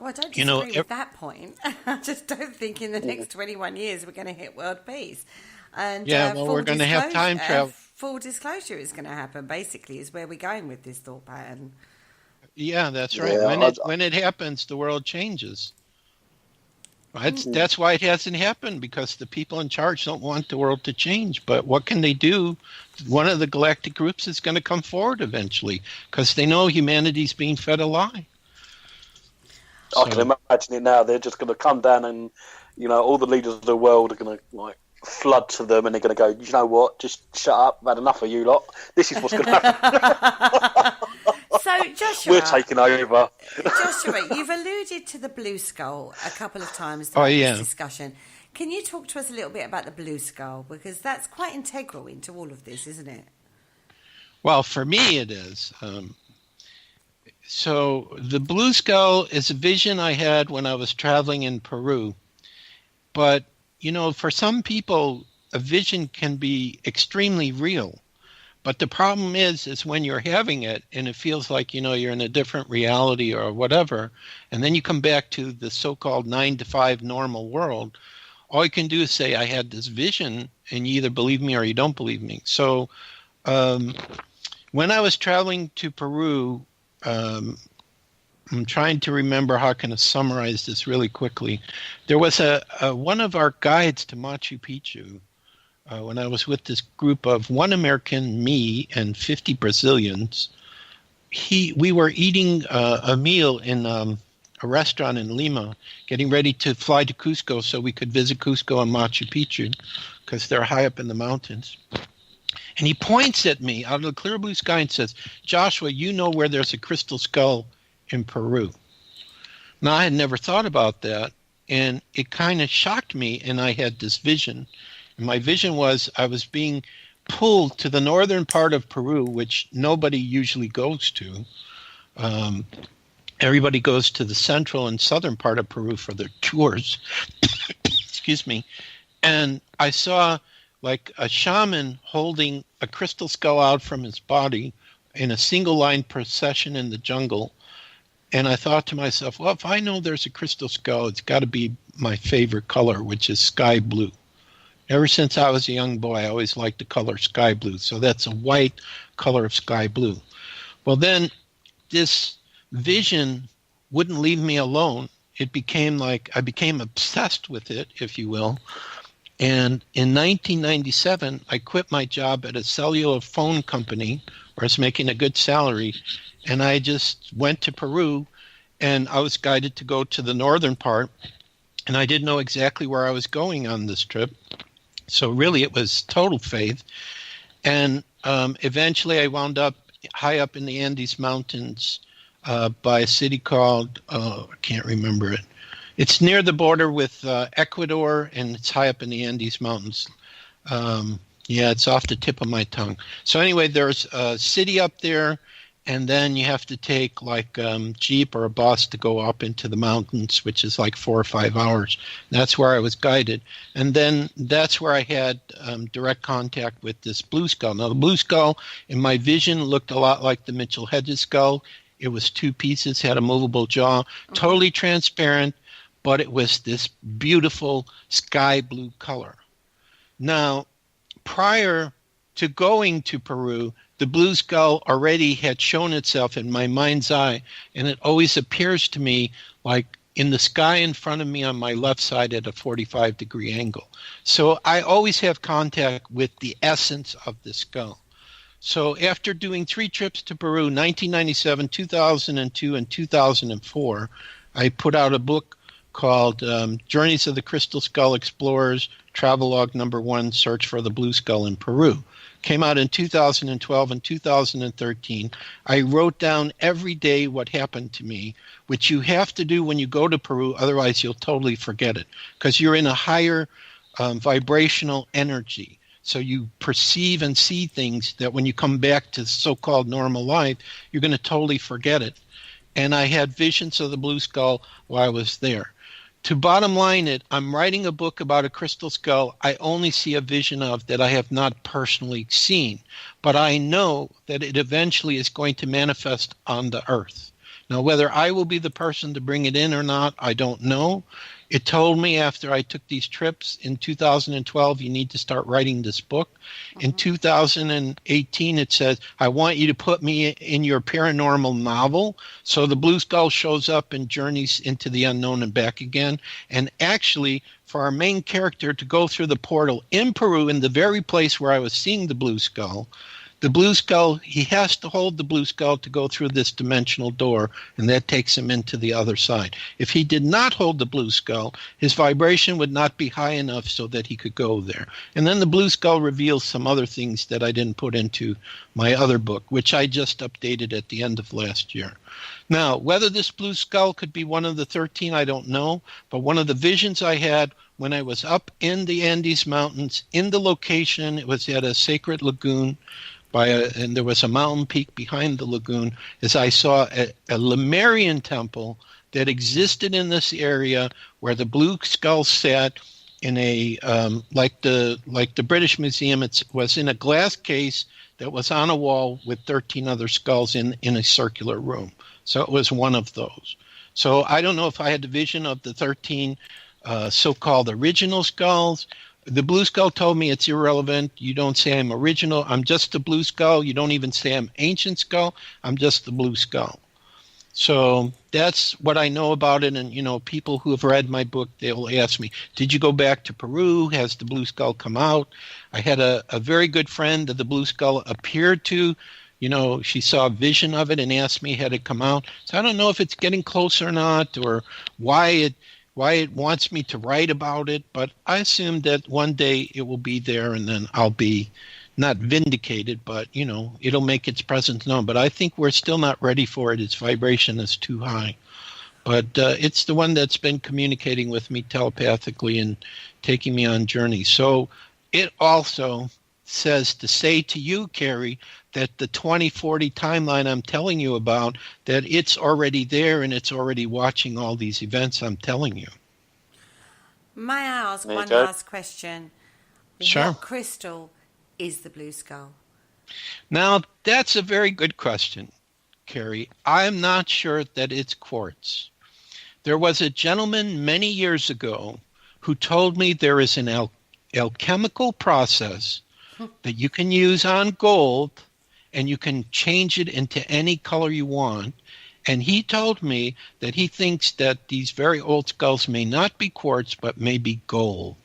Well, I don't disagree with that point. I just don't think in the next 21 years we're going to hit world peace. And we're going to have time travel. Full disclosure is going to happen, basically, is where we're going with this thought pattern. Yeah, that's right. Yeah, when it happens, the world changes. That's why it hasn't happened, because the people in charge don't want the world to change. But what can they do? One of the galactic groups is going to come forward eventually, because they know humanity's being fed a lie. I can imagine it now. They're just going to come down and, all the leaders of the world are going to, flood to them, and they're going to go, you know what, just shut up, I've had enough of you lot. This is what's going to happen. So, Joshua... We're taking over. Joshua, you've alluded to the blue skull a couple of times during this discussion. Can you talk to us a little bit about the blue skull? Because that's quite integral into all of this, isn't it? Well, for me it is. So the blue skull is a vision I had when I was traveling in Peru. But, for some people, a vision can be extremely real. But the problem is when you're having it and it feels like, you're in a different reality or whatever, and then you come back to the so-called 9 to 5 normal world, all you can do is say, I had this vision, and you either believe me or you don't believe me. So when I was traveling to Peru, I'm trying to remember how can I summarize this really quickly. There was one of our guides to Machu Picchu, when I was with this group of one American, me, and 50 Brazilians. We were eating a meal in a restaurant in Lima, getting ready to fly to Cusco so we could visit Cusco and Machu Picchu, because they're high up in the mountains. And he points at me out of the clear blue sky and says, Joshua, you know where there's a crystal skull in Peru. Now, I had never thought about that, and it kind of shocked me, and I had this vision. And my vision was I was being pulled to the northern part of Peru, which nobody usually goes to. Everybody goes to the central and southern part of Peru for their tours. Excuse me. And I saw like a shaman holding a crystal skull out from his body in a single line procession in the jungle. And I thought to myself, well, if I know there's a crystal skull, it's got to be my favorite color, which is sky blue. Ever since I was a young boy, I always liked the color sky blue. So that's a white color of sky blue. Well, then this vision wouldn't leave me alone. It became like I became obsessed with it, if you will. And in 1997, I quit my job at a cellular phone company where I was making a good salary. And I just went to Peru, and I was guided to go to the northern part. And I didn't know exactly where I was going on this trip. So really, it was total faith. And eventually, I wound up high up in the Andes Mountains by a city called, I can't remember it. It's near the border with Ecuador, and it's high up in the Andes Mountains. It's off the tip of my tongue. So anyway, there's a city up there, and then you have to take like Jeep or a bus to go up into the mountains, which is like 4 or 5 hours. That's where I was guided. And then that's where I had direct contact with this blue skull. Now, the blue skull in my vision looked a lot like the Mitchell Hedges skull. It was 2 pieces, had a movable jaw, totally transparent, but it was this beautiful sky blue color. Now, prior to going to Peru, the blue skull already had shown itself in my mind's eye, and it always appears to me like in the sky in front of me on my left side at a 45-degree angle. So I always have contact with the essence of the skull. So after doing 3 trips to Peru, 1997, 2002, and 2004, I put out a book called Journeys of the Crystal Skull Explorers, Travelogue Number 1, Search for the Blue Skull in Peru. Came out in 2012 and 2013. I wrote down every day what happened to me, which you have to do when you go to Peru, otherwise you'll totally forget it, because you're in a higher vibrational energy. So you perceive and see things that when you come back to so-called normal life, you're going to totally forget it. And I had visions of the blue skull while I was there. To bottom line it, I'm writing a book about a crystal skull I only see a vision of that I have not personally seen. But I know that it eventually is going to manifest on the earth. Now, whether I will be the person to bring it in or not, I don't know. It told me after I took these trips in 2012, you need to start writing this book. In 2018, it says, I want you to put me in your paranormal novel. So the Blue Skull shows up in Journeys into the Unknown and back again. And actually, for our main character to go through the portal in Peru, in the very place where I was seeing the Blue Skull, he has to hold the Blue Skull to go through this dimensional door, and that takes him into the other side. If he did not hold the Blue Skull, his vibration would not be high enough so that he could go there. And then the Blue Skull reveals some other things that I didn't put into my other book, which I just updated at the end of last year. Now, whether this Blue Skull could be one of the 13, I don't know, but one of the visions I had when I was up in the Andes Mountains, in the location, it was at a sacred lagoon, and there was a mountain peak behind the lagoon, as I saw a Lemurian temple that existed in this area where the Blue Skull sat in a like the British Museum. It was in a glass case that was on a wall with 13 other skulls in a circular room. So it was one of those. So I don't know if I had the vision of the 13 so-called original skulls. The Blue Skull told me it's irrelevant. You don't say I'm original. I'm just the Blue Skull. You don't even say I'm Ancient Skull. I'm just the Blue Skull. So that's what I know about it. And, people who have read my book, they'll ask me, did you go back to Peru? Has the Blue Skull come out? I had a very good friend that the Blue Skull appeared to. She saw a vision of it and asked me, had it come out? So I don't know if it's getting close or not, or why it wants me to write about it, but I assume that one day it will be there, and then I'll be not vindicated, but, it'll make its presence known. But I think we're still not ready for it. Its vibration is too high. But it's the one that's been communicating with me telepathically and taking me on journeys. So it also says to say to you, Kerry, that the 2040 timeline I'm telling you about, that it's already there and it's already watching all these events I'm telling you. May I ask one last question? Sure. What crystal is the Blue Skull? Now, that's a very good question, Kerry. I'm not sure that it's quartz. There was a gentleman many years ago who told me there is an alchemical process that you can use on gold, and you can change it into any color you want. And he told me that he thinks that these very old skulls may not be quartz, but may be gold.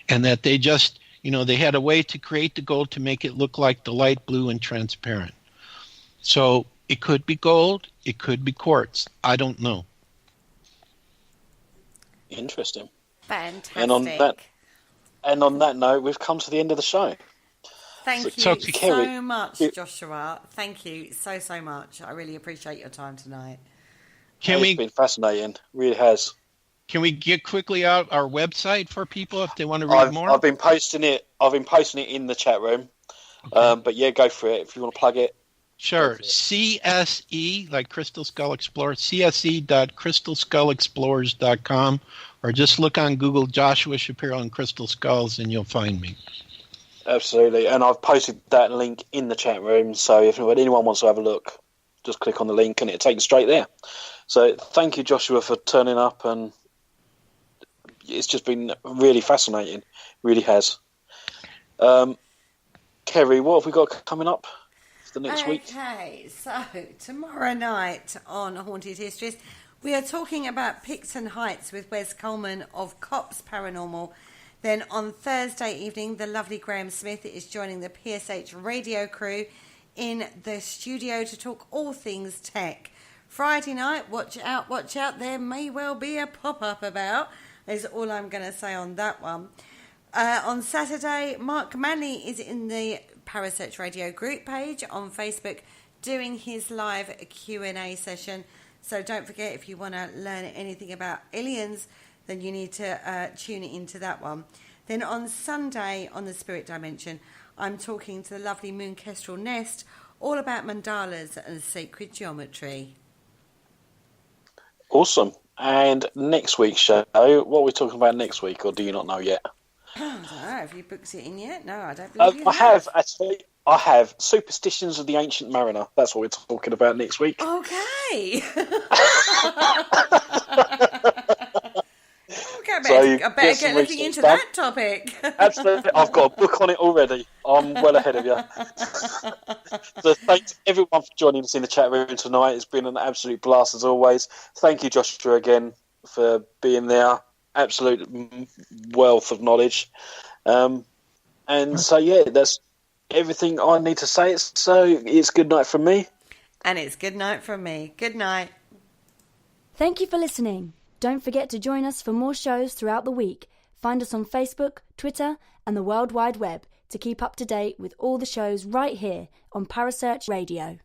And that they just, they had a way to create the gold to make it look like the light blue and transparent. So it could be gold, it could be quartz. I don't know. Interesting. Fantastic. And on that note, we've come to the end of the show. Thank you so much, Joshua. Thank you so much. I really appreciate your time tonight. It's been fascinating. It really has. Can we get quickly out our website for people if they want to read more? I've been posting it in the chat room. Okay. But yeah, go for it if you want to plug it. Sure. CSE, like Crystal Skull Explorer, CSE.crystalskullexplorers.com, or just look on Google Joshua Shapiro and Crystal Skulls and you'll find me. Absolutely, and I've posted that link in the chat room, so if anyone wants to have a look, just click on the link and it'll take you straight there. So thank you, Joshua, for turning up, and it's just been really fascinating, really has. Kerry, what have we got coming up for the next week? Okay, so tomorrow night on Haunted Histories, we are talking about Picton Heights with Wes Coleman of Cops Paranormal. Then on Thursday evening, the lovely Graham Smith is joining the PSH radio crew in the studio to talk all things tech. Friday night, watch out, there may well be a pop-up about, is all I'm going to say on that one. On Saturday, Mark Manley is in the Parasearch Radio group page on Facebook doing his live Q&A session. So don't forget, if you want to learn anything about aliens, then you need to tune into that one. Then on Sunday, on the Spirit Dimension, I'm talking to the lovely Moon Kestrel Nest all about mandalas and sacred geometry. Awesome. And next week's show, what are we talking about next week, or do you not know yet? I don't know. Have you booked it in yet? No, I don't believe you I have, actually. I have Superstitions of the Ancient Mariner. That's what we're talking about next week. Okay. So I better get looking into done. that topic. Absolutely. I've got a book on it already. I'm well ahead of you. So thanks everyone for joining us in the chat room tonight. It's been an absolute blast as always. Thank you, Joshua, again for being there. Absolute wealth of knowledge. And so, yeah, that's everything I need to say. So it's good night from me. And it's good night from me. Good night. Thank you for listening. Don't forget to join us for more shows throughout the week. Find us on Facebook, Twitter, and the World Wide Web to keep up to date with all the shows right here on Parasearch Radio.